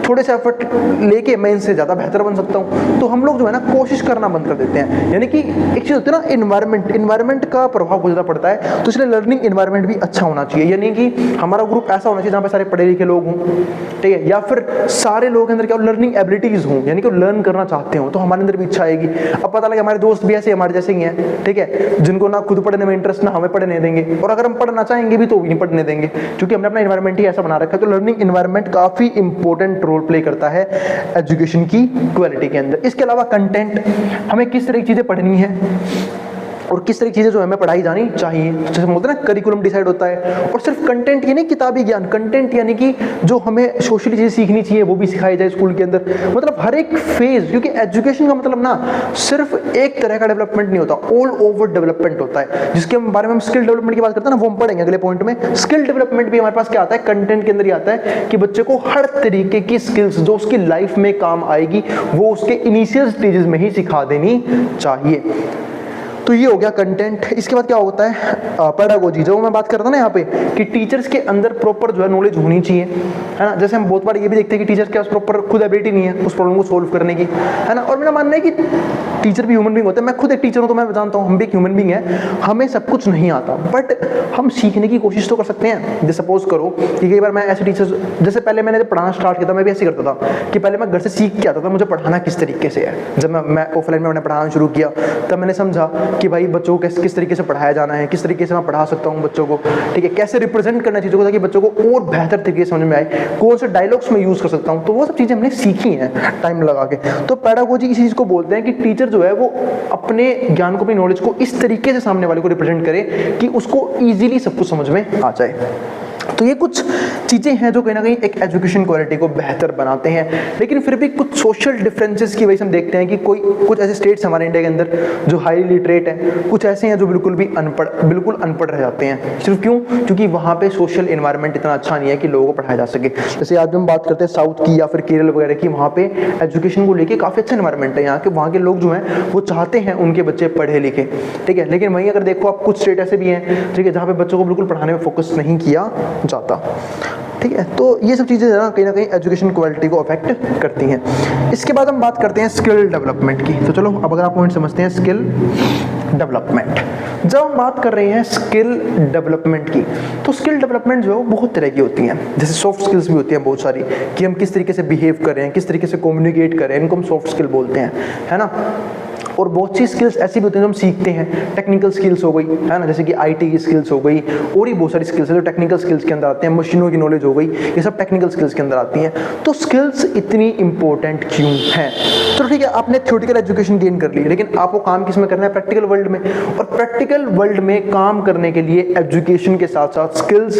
थोड़े से एफर्ट लेके मैं इनसे ज़्यादा बेहतर बन सकता हूँ, तो हम लोग जो है ना कोशिश करना बंद कर देते हैं। यानी कि एक चीज़ होती है ना इन्वायरमेंट का प्रभाव बहुत ज़्यादा पड़ता है, तो इसलिए लर्निंग इन्वायरमेंट भी अच्छा होना चाहिए। यानी कि हमारा ग्रुप ऐसा होना चाहिए जहाँ पे सारे पढ़े लिखे लोग हों, ठीक है, या फिर सारे लोगों के अंदर क्या लर्निंग एबिलिटीज़ हों, यानी कि लर्न करना चाहते हो तो हमारे अंदर भी इच्छा आएगी। अब पता लगे हमारे दोस्त भी ऐसे हमारे जैसे ही हैं, ठीक है, जिनको ना खुद पढ़ने में इंटरेस्ट ना हमें पढ़ने देंगे, और अगर हम पढ़ना चाहेंगे भी तो भी नहीं पढ़ने देंगे, क्योंकि हमने अपना एनवायरनमेंट ही ऐसा बना रखा है। तो लर्निंग एनवायरनमेंट काफी इंपॉर्टेंट रोल प्ले करता है एजुकेशन की क्वालिटी के अंदर। इसके अलावा कंटेंट, हमें किस तरह की चीजें पढ़नी है और किस तरह की चीजें जो हमें पढ़ाई जानी चाहिए, जैसे बोलते हैं ना करिकुलम डिसाइड होता है। और सिर्फ कंटेंट ये नहीं किताबी ज्ञान, कंटेंट यानी कि जो हमें सोशली चीजें सीखनी चाहिए वो भी सिखाई जाए स्कूल के अंदर, मतलब हर एक फेज, क्योंकि एजुकेशन का मतलब ना सिर्फ एक तरह का डेवलपमेंट नहीं होता, ऑल ओवर डेवलपमेंट होता है, जिसके बारे में हम स्किल डेवलपमेंट की बात करते हैं ना, वो हम पढ़ेंगे अगले पॉइंट में। स्किल डेवलपमेंट भी हमारे पास क्या आता है, कंटेंट के अंदर ही आता है कि बच्चे को हर तरीके की स्किल्स जो उसकी लाइफ में काम आएगी वो उसके इनिशियल स्टेजेस में ही सिखा देनी चाहिए। तो ये हो गया कंटेंट। इसके बाद क्या होता है पेडागोजी, जो मैं बात करता हूं ना यहाँ पे कि टीचर्स के अंदर प्रॉपर जो है नॉलेज होनी चाहिए, है ना। जैसे हम बहुत बार ये भी देखते हैं कि टीचर्स के पास प्रॉपर खुद एबिलिटी नहीं है उस प्रॉब्लम को सोल्व करने की, है ना। और मेरा मानना है कि टीचर भी ह्यूमन बीइंग होते हैं, मैं खुद एक टीचर हूँ तो मैं जानता हूँ हम भी एक ह्यूमन बीइंग है, हमें सब कुछ नहीं आता, बट हम सीखने की कोशिश तो कर सकते हैं। जैसे सपोज करो कि कई बार मैं ऐसे टीचर, जैसे पहले मैंने जब पढ़ाना स्टार्ट किया था मैं भी ऐसे करता था कि पहले मैं घर से सीख के आता था मुझे पढ़ाना किस तरीके से है। जब मैं ऑफलाइन में मैंने पढ़ाना शुरू किया तब मैंने समझा कि भाई बच्चों को किस तरीके से पढ़ाया जाना है, किस तरीके से मैं पढ़ा सकता हूँ बच्चों को, ठीक है, कैसे रिप्रेजेंट करना चीज़ों को ताकि बच्चों को और बेहतर तरीके से समझ में आए, कौन से डायलॉग्स में यूज कर सकता हूँ, तो वो सब चीज़ें हमने सीखी हैं टाइम लगा के। तो पेडागोजी इस चीज़ को बोलते हैं कि टीचर जो है वो अपने ज्ञान को, अपनी नॉलेज को इस तरीके से सामने वाले को रिप्रेजेंट करे कि उसको ईजिली सब कुछ समझ में आ जाए। तो ये कुछ चीज़ें हैं जो कहीं ना कहीं एक एजुकेशन क्वालिटी को बेहतर बनाते हैं। लेकिन फिर भी कुछ सोशल डिफरेंसेस की वजह से हम देखते हैं कि कुछ ऐसे स्टेट्स हमारे इंडिया के अंदर जो हाईली लिटरेट हैं, कुछ ऐसे हैं जो बिल्कुल अनपढ़ रह जाते हैं। सिर्फ क्यों? क्योंकि वहाँ पे सोशल इन्वायरमेंट इतना अच्छा नहीं है कि लोगों को पढ़ाया जा सके। जैसे आज हम बात करते हैं साउथ की या फिर केरल वगैरह की, वहाँ पे एजुकेशन को लेकर काफ़ी अच्छा इन्वायरमेंट है। यहाँ के वहाँ के लोग जो हैं वो चाहते हैं उनके बच्चे पढ़े लिखे, ठीक है। लेकिन वहीं अगर देखो आप कुछ स्टेट ऐसे भी हैं, ठीक है, जहाँ पे बच्चों को बिल्कुल पढ़ाने में फोकस नहीं किया जाता, ठीक है। तो ये सब चीज़ें ना कहीं एजुकेशन क्वालिटी को अफेक्ट करती हैं। इसके बाद हम बात करते हैं स्किल डेवलपमेंट की। तो चलो अब अगर आप पॉइंट समझते हैं स्किल डेवलपमेंट। जब हम बात कर रहे हैं स्किल डेवलपमेंट की, तो स्किल डेवलपमेंट जो है वो बहुत तरह की होती हैं। जैसे सॉफ्ट स्किल्स भी होती हैं बहुत सारी, कि हम किस तरीके से बिहेव कर रहे हैं, किस तरीके से कम्युनिकेट कर रहे हैं, इनको हम सॉफ्ट स्किल बोलते हैं, है ना। और बहुत सी स्किल्स ऐसी भी होती हैं जो हम सीखते हैं। टेक्निकल स्किल्स हो गई, है ना, जैसे कि आईटी की स्किल्स हो गई, और ही बहुत सारी स्किल्स है जो टेक्निकल स्किल्स के अंदर आते हैं। मशीनों की नॉलेज हो गई, ये सब टेक्निकल स्किल्स के अंदर आती हैं। तो स्किल्स इतनी इंपॉर्टेंट क्यों हैं? चलो ठीक है, आपने थ्योरेटिकल एजुकेशन गेन कर ली, लेकिन आपको काम किस में करना है? प्रैक्टिकल वर्ल्ड में। और प्रैक्टिकल वर्ल्ड में काम करने के लिए एजुकेशन के साथ साथ स्किल्स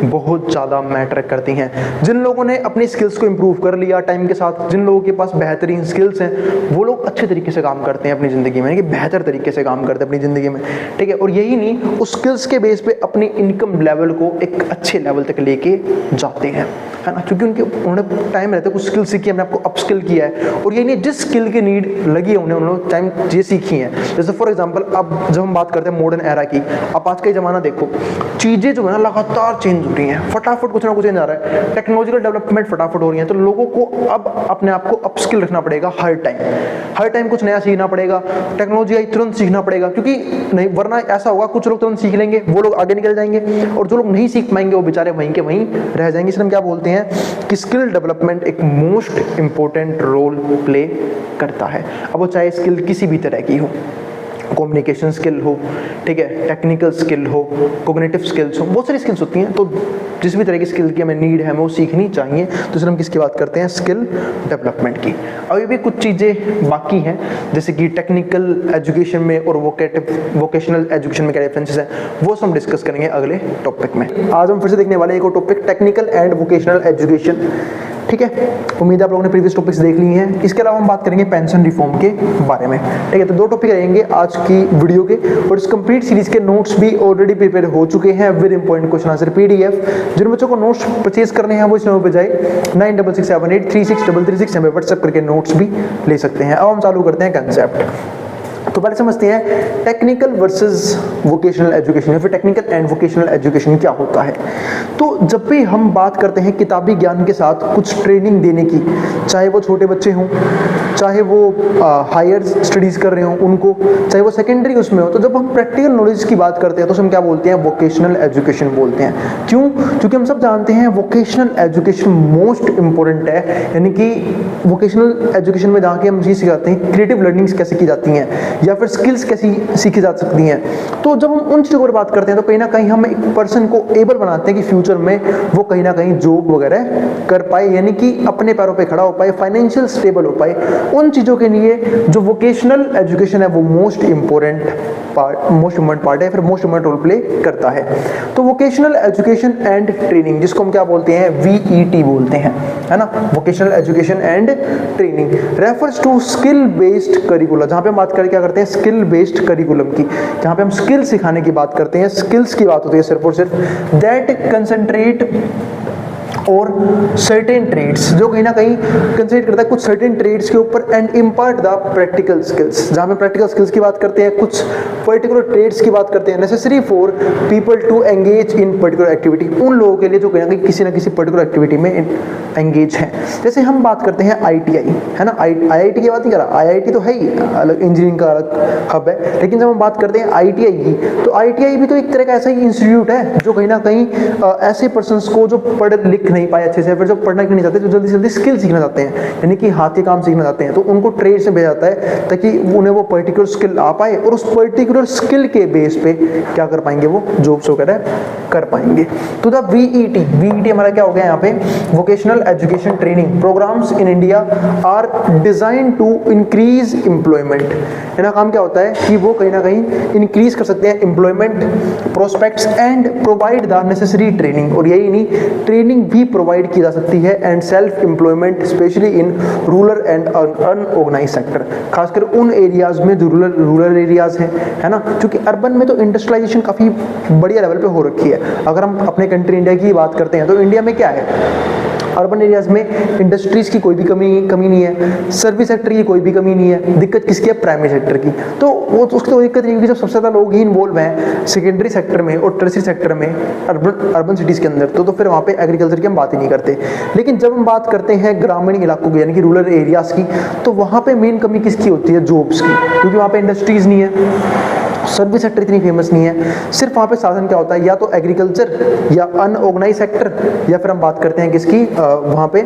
बहुत ज़्यादा मैटर करती हैं। जिन लोगों ने अपनी स्किल्स को इम्प्रूव कर लिया टाइम के साथ, जिन लोगों के पास बेहतरीन स्किल्स हैं, वो लोग अच्छे तरीके से काम करते हैं अपनी ज़िंदगी में, कि बेहतर तरीके से काम करते हैं अपनी ज़िंदगी में, ठीक है। और यही नहीं, उस स्किल्स के बेस पे अपनी इनकम लेवल को एक अच्छे लेवल तक लेके जाते हैं, है ना, क्योंकि उन्होंने टाइम रहता है कुछ स्किल सीखी, हमने आपको अपस्किल किया है। और यही नहीं, जिस स्किल की नीड लगी है उन्होंने टाइम ये सीखी है। जैसे फॉर एग्जांपल अब जब हम बात करते हैं मॉडर्न एरा की, अब आज का ज़माना देखो, चीज़ें जो है ना लगातार चेंज हो रही हैं, फटाफट कुछ ना कुछ चेंज आ रहा है, टेक्नोलॉजिकल डेवलपमेंट फटाफट हो रही है। तो लोगों को अब अपने आप को अपस्किल रखना पड़ेगा, हर टाइम कुछ नया सीखना पड़ेगा, टेक्नोलॉजी आई तुरंत सीखना पड़ेगा, क्योंकि नहीं वरना ऐसा होगा कुछ लोग तुरंत सीख लेंगे, वो लोग आगे निकल जाएंगे, और जो लोग नहीं सीख पाएंगे वो बेचारे वहीं के वहीं रह जाएंगे। इसलिए हम क्या बोलते हैं कि स्किल डेवलपमेंट एक मोस्ट इंपॉर्टेंट रोल प्ले करता है। अब वो चाहे स्किल किसी भी तरह की हो, कम्युनिकेशन स्किल हो, ठीक है, टेक्निकल स्किल हो, कॉग्निटिव स्किल्स हो, बहुत सारी स्किल्स होती हैं। तो जिस भी तरह की स्किल की हमें नीड है हमें वो सीखनी चाहिए। तो इसलिए हम किसकी बात करते हैं? स्किल डेवलपमेंट की। अभी भी कुछ चीज़ें बाकी हैं, जैसे कि टेक्निकल एजुकेशन में और वोकेशनल एजुकेशन में क्या डिफरेंसेस हैं, वो हम डिस्कस करेंगे अगले टॉपिक में। आज हम फिर से देखने वाले एक और topic, technical and vocational education, ठीक है। उम्मीद है आप लोगों ने प्रीवियस टॉपिक्स देख लिए हैं। इसके अलावा हम बात करेंगे पेंशन रिफॉर्म के बारे में, ठीक है। तो दो टॉपिक रहेंगे आज की वीडियो के, और इस कंप्लीट सीरीज के नोट्स भी ऑलरेडी प्रिपेयर हो चुके हैं with important question answer PDF। जिन बच्चों को नोट्स परचेज करने हैं वो इस नंबर पर जाए 9667836336 हमें व्हाट्सएप करके नोट्स भी ले सकते हैं। अब हम चालू करते हैं कंसेप्ट। तो पहले समझते हैं टेक्निकल वर्सेस वोकेशनल एजुकेशन, या फिर टेक्निकल एंड वोकेशनल एजुकेशन क्या होता है। तो जब भी हम बात करते हैं किताबी ज्ञान के साथ कुछ ट्रेनिंग देने की, चाहे वो छोटे बच्चे हों, चाहे वो हायर स्टडीज़ कर रहे हो उनको, चाहे वो सेकेंडरी उसमें हो। तो जब हम प्रैक्टिकल नॉलेज की बात करते हैं तो हम क्या बोलते हैं, वोकेशनल एजुकेशन बोलते हैं। क्यों? क्योंकि हम सब जानते हैं वोकेशनल एजुकेशन मोस्ट इंपॉर्टेंट है, यानी कि वोकेशनल एजुकेशन में जहाँ के हम चीज़ सिखाते हैं क्रिएटिव लर्निंग्स कैसे की जाती हैं या फिर स्किल्स कैसी सीखी जा सकती हैं। तो जब हम उन चीज़ों पर बात करते हैं तो कहीं ना कहीं हम एक पर्सन को एबल बनाते हैं कि फ्यूचर में वो कहीं ना कहीं जॉब वगैरह कर पाए, यानी कि अपने पैरों पे खड़ा हो पाए, फाइनेंशियल स्टेबल हो पाए। उन चीज़ों के लिए जो वोकेशनल एजुकेशन है वो मोस्ट इंपॉर्टेंट पार्ट है, फिर मोस्ट इंपॉर्टेंट रोल प्ले करता है। तो वोकेशनल एजुकेशन एंड ट्रेनिंग, जिसको हम क्या बोलते हैं, VET बोलते हैं, है ना, vocational education and training refers to skill based curriculum, जहाँ पे हम बात करके क्या करते हैं, स्किल बेस्ड करिकुलम की, जहाँ पे हम स्किल सिखाने की बात करते हैं, स्किल्स की बात होती है सिर्फ और सिर्फ, दैट कंसंट्रेट और सर्टेन ट्रेड्स, जो कहीं ना कहीं कंसंट्रेट करता है कुछ सर्टेन ट्रेड्स के ऊपर, and impart the practical skills, जहाँ पे प्रैक्टिकल स्किल्स की बात करते हैं, कुछ पर्टिकुलर ट्रेड्स की बात करते हैं, necessary for people to engage in particular activity, उन लोगों के लिए जो कहीं ना कहीं किसी ना किसी पर्टिकुलर एक्टिविटी में एंगेज हैं। जैसे हम बात करते हैं ITI, है ना, IIT की बात नहीं कर रहा, IIT तो है ही अलग, इंजीनियरिंग का अलग हब है, लेकिन जब हम बात करते हैं ITI की, तो ITI भी तो एक तरह का ऐसा ही इंस्टीट्यूट है जो कहीं ना कहीं ऐसे पर्सनस को जो पढ़ लिख नहीं पाए अच्छे से, फिर जो पढ़ना नहीं चाहते, जो जल्दी जल्दी स्किल सीखना चाहते हैं, यानी कि हाथ के काम सीखना चाहते हैं, तो उनको ट्रेड से भेजा जाता है ताकि उन्हें वो पर्टिकुलर स्किल आ पाए और उस पर्टिकुलर स्किल के बेस पे क्या कर पाएंगे, वो जॉब्स वगैरह कर पाएंगे। तो द VET हमारा क्या हो गया यहाँ पे, vocational education training programmes in India are design to increase employment. इनका काम क्या होता है कि वो कहीं ना कहीं इंक्रीज कर सकते हैं employment prospects and provide the necessary training, और यही नहीं, ट्रेनिंग भी प्रोवाइड की जा सकती है, and self employment especially in rural and unorganised sector, खासकर उन एरियाज में जो रूरल एरियाज हैं, है ना, क्योंकि अर्बन में तो इंडस्ट्रियलाइजेशन काफ़ी बढ़िया लेवल पे हो रखी है। अगर हम अपने कंट्री इंडिया की बात करते हैं तो इंडिया में क्या है, अर्बन एरियाज में इंडस्ट्रीज की कोई भी कमी नहीं है, सर्विस सेक्टर की कोई भी कमी नहीं है, दिक्कत किसकी है, प्राइमरी सेक्टर की। तो वो उसकी तो दिक्कत नहीं, क्योंकि जब सबसे ज़्यादा लोग ही इन्वॉल्व हैं सेकेंडरी सेक्टर में और टर्शियरी सेक्टर में अर्बन सिटीज़ के अंदर, तो फिर वहाँ पे एग्रीकल्चर की हम बात ही नहीं करते। लेकिन जब हम बात करते हैं ग्रामीण इलाकों की, यानी कि रूरल एरियाज़ की, तो वहाँ पर मेन कमी किसकी होती है, जॉब्स की, क्योंकि वहाँ पर इंडस्ट्रीज़ नहीं है, सर्विस सेक्टर इतनी फेमस नहीं है, सिर्फ वहाँ पे साधन क्या होता है, या तो एग्रीकल्चर या अनऑर्गेनाइज सेक्टर, या फिर हम बात करते हैं किसकी, वहाँ पे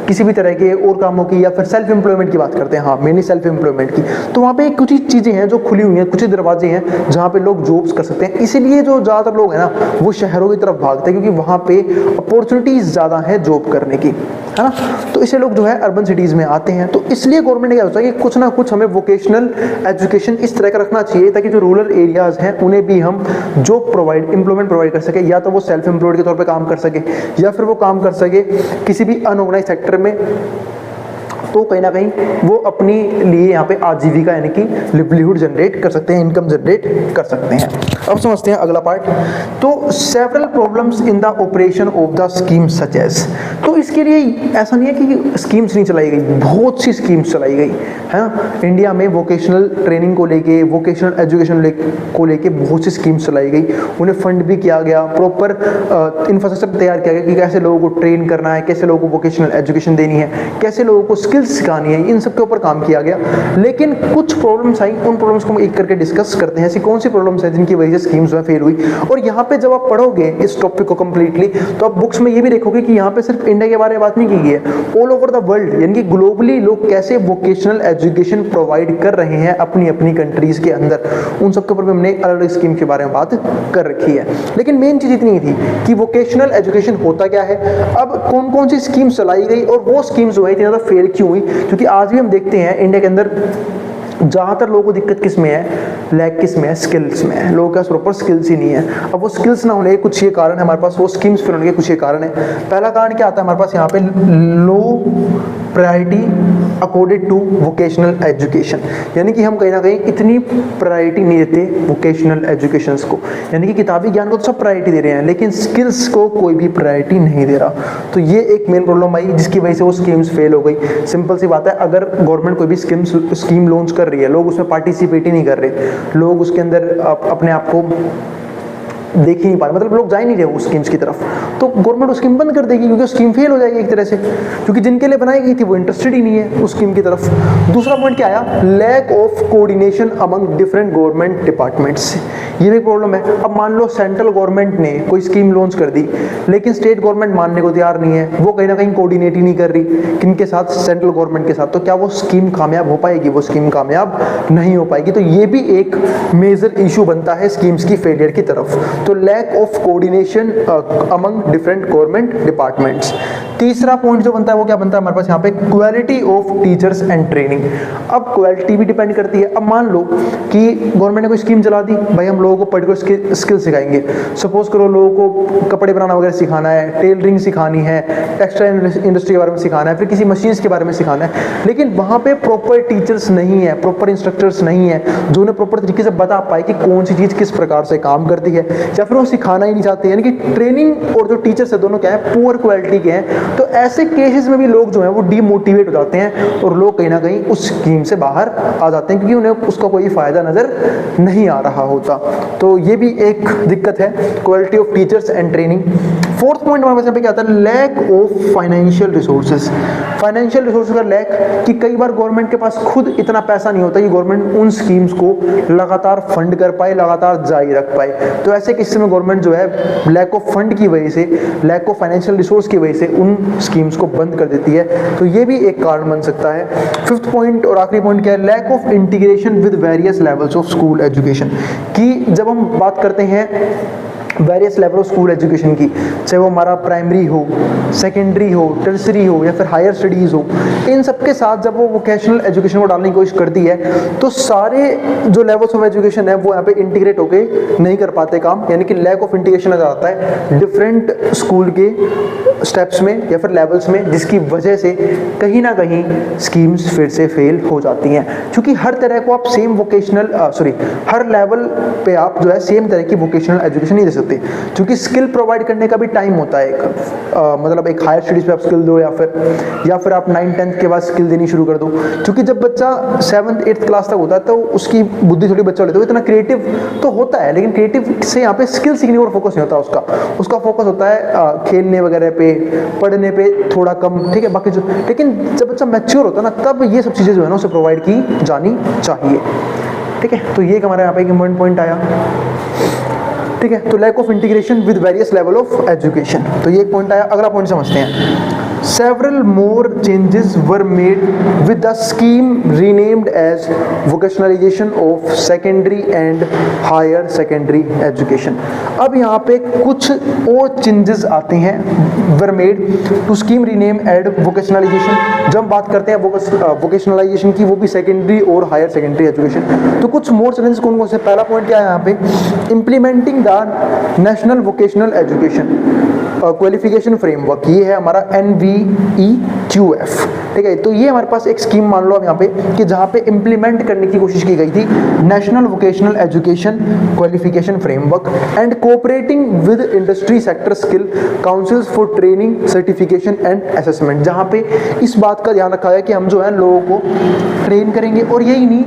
किसी भी तरह के और कामों की, या फिर सेल्फ एम्प्लॉयमेंट की बात करते हैं, हाँ मेनली सेल्फ एम्प्लॉयमेंट की। तो वहाँ पे कुछ ही चीज़ें हैं जो खुली हुई हैं, कुछ ही दरवाजे हैं जहाँ पे लोग जॉब्स कर सकते हैं। इसीलिए जो ज़्यादातर लोग हैं ना वो शहरों की तरफ भागते हैं, क्योंकि वहाँ पे अपॉर्चुनिटीज़ ज़्यादा है जॉब करने की, है ना, तो इससे लोग जो है अर्बन सिटीज़ में आते हैं। तो इसलिए गवर्नमेंट ने क्या सोचा कि कुछ ना कुछ हमें वोकेशनल एजुकेशन इस तरह का रखना चाहिए ताकि जो रूरल एरियाज हैं उन्हें भी हम जॉब एम्प्लॉयमेंट प्रोवाइड कर सके, या तो वो सेल्फ एम्प्लॉयड के तौर पे काम कर सके, या फिर वो काम कर सके किसी भी अनऑर्गेनाइज सेक्टर में, तो कहीं ना कहीं वो अपनी लिए यहाँ पे आजीविका यानी कि लिवलीहुड जनरेट कर सकते हैं, इनकम जनरेट कर सकते हैं। अब समझते हैं अगला पार्ट। तो several problems in the operation of the scheme such as, तो इसके लिए ऐसा नहीं है कि स्कीम्स नहीं चलाई गई, बहुत सी स्कीम्स चलाई गई है ना। इंडिया में वोकेशनल ट्रेनिंग को लेके, वोकेशनल एजुकेशन को लेके बहुत सी स्कीम्स चलाई गई, उन्हें फंड भी किया गया, प्रॉपर इंफ्रास्ट्रक्चर तैयार किया गया कि कैसे लोगों को ट्रेन करना है, कैसे लोगों को वोकेशनल एजुकेशन देनी है, कैसे लोगों को स्किल्स सिखानी है, इन सब के ऊपर काम किया गया। लेकिन कुछ प्रॉब्लम्स आई, उन प्रॉब्लम्स को हम एक करके डिस्कस करते हैं। ऐसी कौन सी प्रॉब्लम्स हैं जिनकी वजह से स्कीम्स में फेल हुई। और यहाँ पे जब आप पढ़ोगे इस टॉपिक को कंप्लीटली, तो आप बुक्स में ये भी देखोगे कि यहाँ पे सिर्फ इंडिया के बारे में बात नहीं की गई है, ऑल ओवर द वर्ल्ड यानी कि ग्लोबली लोग कैसे वोकेशनल एजुकेशन प्रोवाइड कर रहे हैं अपनी अपनी कंट्रीज के अंदर, उन सब के ऊपर भी हमने अलग अलग स्कीम के बारे में बात कर रखी है। लेकिन मेन चीज इतनी थी कि वोकेशनल एजुकेशन होता क्या है, अब कौन कौन सी स्कीम चलाई गई और वो स्कीम्स जो है इतनी ज़्यादा फेल क्यों हुई। क्योंकि आज भी हम देखते हैं इंडिया के अंदर ज़्यादातर लोगों को दिक्कत किस में है, लैक किस में है, स्किल्स में है। लोगों के पास प्रॉपर स्किल्स ही नहीं है। अब वो स्किल्स ना होने के कुछ ये कारण है हमारे पास, वो स्कीम्स फिर होने के कुछ ये कारण है। पहला कारण क्या आता है हमारे पास यहाँ पे, low priority according to vocational education, यानी कि हम कहीं ना कहीं इतनी प्रायोरिटी नहीं देते वोकेशनल एजुकेशन को, यानी कि किताबी ज्ञान को तो सब प्रायोरिटी दे रहे हैं लेकिन स्किल्स को कोई भी प्रायोरिटी नहीं दे रहा। तो ये एक मेन प्रॉब्लम आई जिसकी वजह से वो स्कीम्स फेल हो गई। सिंपल सी बात है, अगर गवर्नमेंट कोई भी स्कीम लॉन्च कर रही है, लोग उसमें पार्टिसिपेट ही नहीं कर रहे, लोग उसके अंदर अपने आप को देख ही नहीं पा रहे, मतलब लोग जा ही नहीं रहे उस स्कीम्स की तरफ, तो गवर्नमेंट उस स्कीम बंद कर देगी क्योंकि स्कीम फेल हो जाएगी एक तरह से, क्योंकि जिनके लिए बनाई गई थी वो इंटरेस्टेड ही नहीं है उस स्कीम की तरफ। दूसरा पॉइंट क्या आया, lack of coordination among different government departments, ये भी प्रॉब्लम है। अब मान लो सेंट्रल गवर्नमेंट ने कोई स्कीम लॉन्च कर दी, लेकिन स्टेट गवर्नमेंट मानने को तैयार नहीं है, वो कहीं ना कहीं कोऑर्डिनेट ही नहीं कर रही किनके साथ, सेंट्रल गवर्नमेंट के साथ, तो क्या वो स्कीम कामयाब हो पाएगी? वो स्कीम कामयाब नहीं हो पाएगी। तो ये भी एक मेजर इशू बनता है स्कीम्स की फेलियर की तरफ। तो lack of coordination among different government departments. तीसरा पॉइंट जो बनता है वो क्या बनता है हमारे पास यहाँ पे, quality of teachers and training. अब क्वालिटी भी डिपेंड करती है। अब मान लो कि गवर्नमेंट ने कोई स्कीम चला दी, भाई हम लोगों को पर्टिकुलर स्किल सिखाएंगे, सपोज करो लोगों को कपड़े बनाना वगैरह सिखाना है, टेलरिंग सिखानी है, टेक्सटाइल इंडस्ट्री के बारे में सिखाना है, फिर किसी मशीन्स के बारे में सिखाना है, लेकिन वहाँ पे प्रॉपर टीचर्स नहीं है, प्रॉपर इंस्ट्रक्टर्स नहीं है जो उन्हें प्रॉपर तरीके से बता पाए कि कौन सी चीज़ किस प्रकार से काम करती है, या फिर वो सिखाना ही नहीं चाहते, यानी कि ट्रेनिंग और जो टीचर्स है दोनों क्या है, पुअर क्वालिटी के हैं। तो ऐसे केसेस में भी लोग जो है वो डीमोटिवेट हो जाते हैं और लोग कहीं ना कहीं उस स्कीम से बाहर आ जाते हैं क्योंकि उन्हें उसका कोई फायदा नजर नहीं आ रहा होता। तो ये भी एक दिक्कत है, quality of teachers and training. Fourth point हमारे पास यहाँ पे क्या आता है, lack of financial resources. Financial resources का लैक, कि कई बार गवर्नमेंट के पास खुद इतना पैसा नहीं होता कि गवर्नमेंट उन स्कीम्स को लगातार फंड कर पाए, लगातार जारी रख पाए। तो ऐसे किस्से में गवर्नमेंट जो है लैक ऑफ फंड की वजह से, लैक ऑफ फाइनेंशियल रिसोर्स की वजह से उन स्कीम्स को बंद कर देती है। तो ये भी एक कारण बन सकता है। फिफ्थ पॉइंट और आखिरी पॉइंट क्या है, lack of integration with various levels of school education. कि जब हम बात करते हैं various level of school education की, चाहे वो हमारा प्राइमरी हो, सेकेंडरी हो, टर्सरी हो या फिर हायर स्टडीज़ हो, इन सब के साथ जब वो वोकेशनल एजुकेशन को डालने की कोशिश करती है तो सारे जो लेवल्स ऑफ एजुकेशन है वो यहाँ पे इंटीग्रेट होके नहीं कर पाते काम, यानी कि लैक ऑफ इंटीग्रेशन आ जाता है डिफरेंट स्कूल के स्टेप्स में या फिर लेवल्स में, जिसकी वजह से कहीं ना कहीं स्कीम्स फिर से फेल हो जाती हैं। क्योंकि हर तरह को आप सेम हर लेवल पे आप जो है सेम तरह की वोकेशनल एजुकेशन नहीं दे सकते, क्योंकि स्किल प्रोवाइड करने का भी टाइम होता है एक, मतलब एक हायर स्टडीज पे आप स्किल दो या फिर आप 9th-10th के बाद स्किल देनी शुरू कर दो। क्योंकि जब बच्चा 7th-8th क्लास तक होता है तो उसकी बुद्धि थोड़ी बच्चा लेते हो, इतना क्रिएटिव तो होता है, लेकिन क्रिएटिव से यहाँ पे स्किल सीखने पर फोकस नहीं होता, उसका फोकस होता है खेलने वगैरह पे, पढ़ने पे थोड़ा कम, ठीक है, बाकी जो, लेकिन जब बच्चा मैच्योर होता है ना तब ये सब चीज़ें जो है ना उसे प्रोवाइड की जानी चाहिए। ठीक है, तो ये हमारे यहाँ पे एक पॉइंट आया। ठीक है, तो lack of integration with various level of education, तो ये एक पॉइंट आया। अगला पॉइंट समझते हैं, several more changes were made with the scheme renamed as vocationalization of secondary and higher secondary education। अब यहाँ पे कुछ और चेंजेस आते हैं, were made to scheme rename and vocationalization। जब हम बात करते हैं vocationalization की, वो भी सेकेंडरी और हायर सेकेंडरी एजुकेशन, तो कुछ मोर चेंजेस कौन कौन से। पहला पॉइंट क्या है यहाँ पे, implementing the national vocational education qualification framework, ये है हमारा NVEQF। ठीक है, तो ये हमारे पास एक स्कीम मान लो अब यहाँ पे कि जहाँ पे इम्प्लीमेंट करने की कोशिश की गई थी national vocational education qualification framework and cooperating with industry sector skill councils for training certification and assessment, जहाँ पे इस बात का ध्यान रखा है कि हम जो है लोगों को ट्रेन करेंगे। और यही नहीं,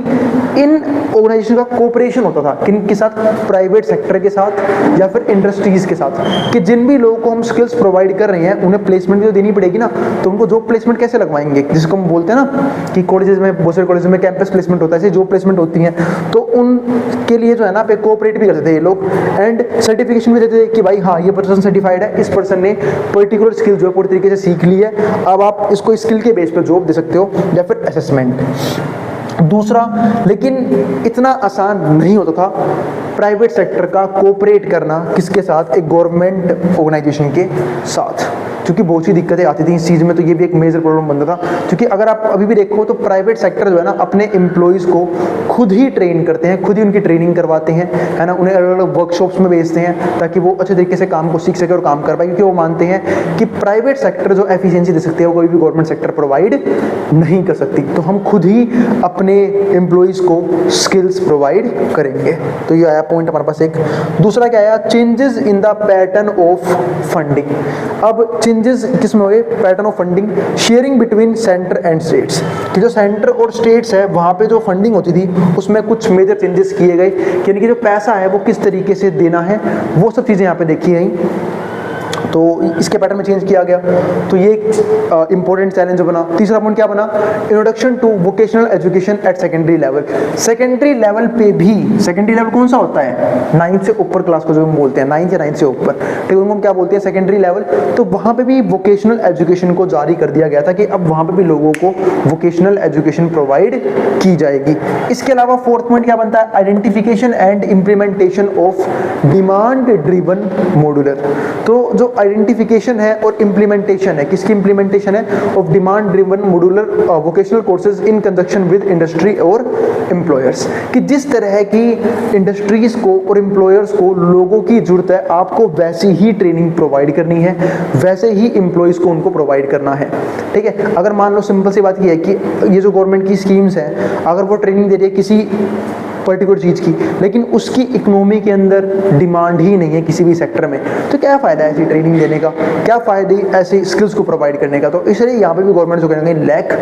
इन ऑर्गेनाइजेशन का कोऑपरेशन होता था किन के साथ, प्राइवेट सेक्टर के साथ या फिर इंडस्ट्रीज के साथ, कि जिन भी लोगों को हम स्किल्स प्रोवाइड कर रहे हैं उन्हें प्लेसमेंट भी तो देनी पड़ेगी ना, तो उनको जॉब प्लेसमेंट कैसे लगवाएंगे, जिसको हम बोलते हैं ना कि कॉलेजेस में, बहुत सारे कॉलेजेस में कैंपस प्लेसमेंट होता है, ऐसे जॉब प्लेसमेंट होती हैं, तो उनके लिए जो है ना पे कोऑपरेट भी करते थे ये लोग एंड सर्टिफिकेशन भी देते थे कि भाई हाँ ये पर्सन सर्टिफाइड है, इस पर्सन ने पर्टिकुलर स्किल जो है पूरी तरीके से सीख ली है, अब आप इसको स्किल के बेस पर जॉब दे सकते हो या फिर असेसमेंट। दूसरा, लेकिन इतना आसान नहीं होता था प्राइवेट सेक्टर का कोऑपरेट करना किसके साथ, एक गवर्नमेंट ऑर्गेनाइजेशन के साथ, क्योंकि बहुत सी दिक्कतें आती थी इस चीज़ में। तो ये भी एक मेजर प्रॉब्लम बनता था, क्योंकि अगर आप अभी भी देखो तो प्राइवेट सेक्टर जो है ना अपने एम्प्लॉयज़ को खुद ही ट्रेन करते हैं, खुद ही उनकी ट्रेनिंग करवाते हैं, है ना, उन्हें अलग अलग वर्कशॉप्स में भेजते हैं ताकि वो अच्छे तरीके से काम को सीख सके और काम कर पाए, क्योंकि वो मानते हैं कि प्राइवेट सेक्टर जो एफिशिएंसी दे सकती है वो कोई भी गवर्नमेंट सेक्टर प्रोवाइड नहीं कर सकती, तो हम खुद ही अपने एम्प्लॉयज़ को स्किल्स प्रोवाइड करेंगे। तो ये आया पॉइंट हमारे पास एक। दूसरा क्या आया, changes in the pattern of funding. अब चेंजेस किसमें हुए, pattern of funding, sharing between centre and states, कि जो सेंटर और स्टेट्स है वहाँ पे जो फंडिंग होती थी उसमें कुछ मेजर चेंजेस किए गए, यानी कि जो पैसा है वो किस तरीके से देना है वो सब चीज़ें यहाँ पे देखी गई, तो इसके पैटर्न में चेंज किया गया। तो ये एक इंपॉर्टेंट चैलेंज बना। तीसरा पॉइंट क्या बना, introduction to vocational education at secondary level. Secondary level पे भी, सेकेंडरी लेवल कौन सा होता है, 9th से ऊपर क्लास को जो हम बोलते हैं, 9th या 9th से ऊपर, ठीक है, उनको हम क्या बोलते हैं, सेकेंडरी लेवल। तो वहाँ पे भी वोकेशनल एजुकेशन को जारी कर दिया गया था कि अब वहाँ पे भी लोगों को वोकेशनल एजुकेशन प्रोवाइड की जाएगी। इसके अलावा फोर्थ पॉइंट क्या बनता है, identification and implementation of demand driven modular. तो जो आइडेंटिफिकेशन है और इम्प्लीमेंटेशन है, किसकी इम्प्लीमेंटेशन है, of demand driven modular vocational courses in conjunction with industry और एम्प्लॉयर्स, कि जिस तरह की इंडस्ट्रीज को और एम्प्लॉयर्स को लोगों की जरूरत है, आपको वैसी ही ट्रेनिंग प्रोवाइड करनी है, वैसे ही एम्प्लॉयज को उनको प्रोवाइड करना है, ठीक है। अगर मान लो सिंपल सी बात ये है कि ये जो गवर्नमेंट की स्कीम्स हैं, अगर वो ट्रेनिंग दे रही है किसी पर्टिकुलर चीज़ की, लेकिन उसकी इकोनॉमी के अंदर डिमांड ही नहीं है किसी भी सेक्टर में, तो क्या फ़ायदा है ऐसी ट्रेनिंग देने का, क्या फ़ायदे ऐसी स्किल्स को प्रोवाइड करने का। तो इसलिए यहाँ पे भी गवर्नमेंट जो कहीं लैक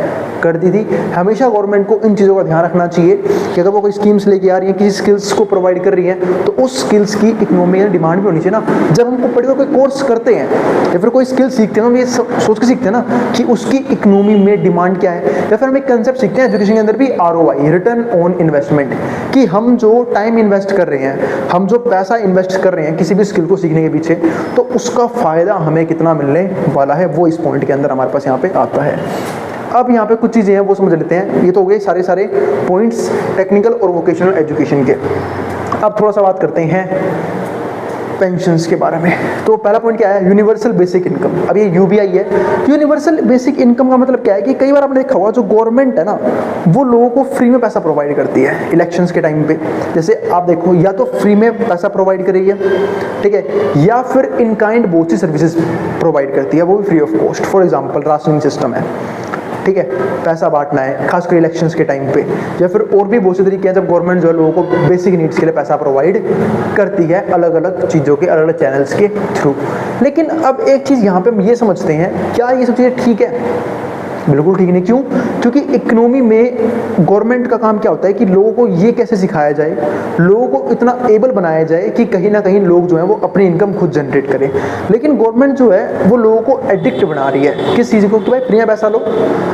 कर दी थी। हमेशा गवर्नमेंट को इन चीज़ों का ध्यान रखना चाहिए कि अगर वो कोई स्कीम्स लेके आ रही है, किसी स्किल्स को प्रोवाइड कर रही है, तो उस स्किल्स की इकोनॉमी में डिमांड भी होनी चाहिए ना। जब हम पर्टिकुलर कोई कोर्स करते हैं या फिर कोई स्किल सीखते हैं, हम ये सोच के सीखते हैं ना कि उसकी इकोनॉमी में डिमांड क्या है, या फिर हम एक कंसेप्ट सीखते हैं एजुकेशन के अंदर भी, ROI, रिटर्न ऑन इन्वेस्टमेंट, कि हम जो टाइम इन्वेस्ट कर रहे हैं, हम जो पैसा इन्वेस्ट कर रहे हैं किसी भी स्किल को सीखने के पीछे, तो उसका फ़ायदा हमें कितना मिलने वाला है, वो इस पॉइंट के अंदर हमारे पास यहाँ पे आता है। अब यहाँ पे कुछ चीज़ें हैं वो समझ लेते हैं। ये तो हो गए सारे पॉइंट्स टेक्निकल और वोकेशनल एजुकेशन के। अब थोड़ा सा बात करते हैं पेंशन्स के बारे में। तो पहला पॉइंट क्या है, यूनिवर्सल बेसिक इनकम। अब ये UBI है। यूनिवर्सल बेसिक इनकम का मतलब क्या है कि कई बार आपने देखा होगा जो गवर्नमेंट है ना, वो लोगों को फ्री में पैसा प्रोवाइड करती है इलेक्शंस के टाइम पे। जैसे आप देखो, या तो फ्री में पैसा प्रोवाइड कर रही है, ठीक है, या फिर इन काइंड बहुत सी सर्विसेज प्रोवाइड करती है, वो भी free of cost. For example rationing system है, ठीक है, पैसा बांटना है खासकर इलेक्शंस के टाइम पे, या फिर और भी बहुत से तरीके हैं जब गवर्नमेंट जो है लोगों को बेसिक नीड्स के लिए पैसा प्रोवाइड करती है अलग अलग चीज़ों के, अलग अलग चैनल्स के थ्रू। लेकिन अब एक चीज़ यहाँ पे हम ये समझते हैं, क्या ये सब चीज़ें ठीक है? बिल्कुल ठीक नहीं। क्यों? क्योंकि इकोनॉमी में गवर्नमेंट का काम क्या होता है कि लोगों को ये कैसे सिखाया जाए, लोगों को इतना एबल बनाया जाए कि कहीं ना कहीं लोग जो है वो अपनी इनकम खुद जनरेट करें। लेकिन गवर्नमेंट जो है वो लोगों को एडिक्ट बना रही है किस चीज़ को, कि भाई फ्री में पैसा लो,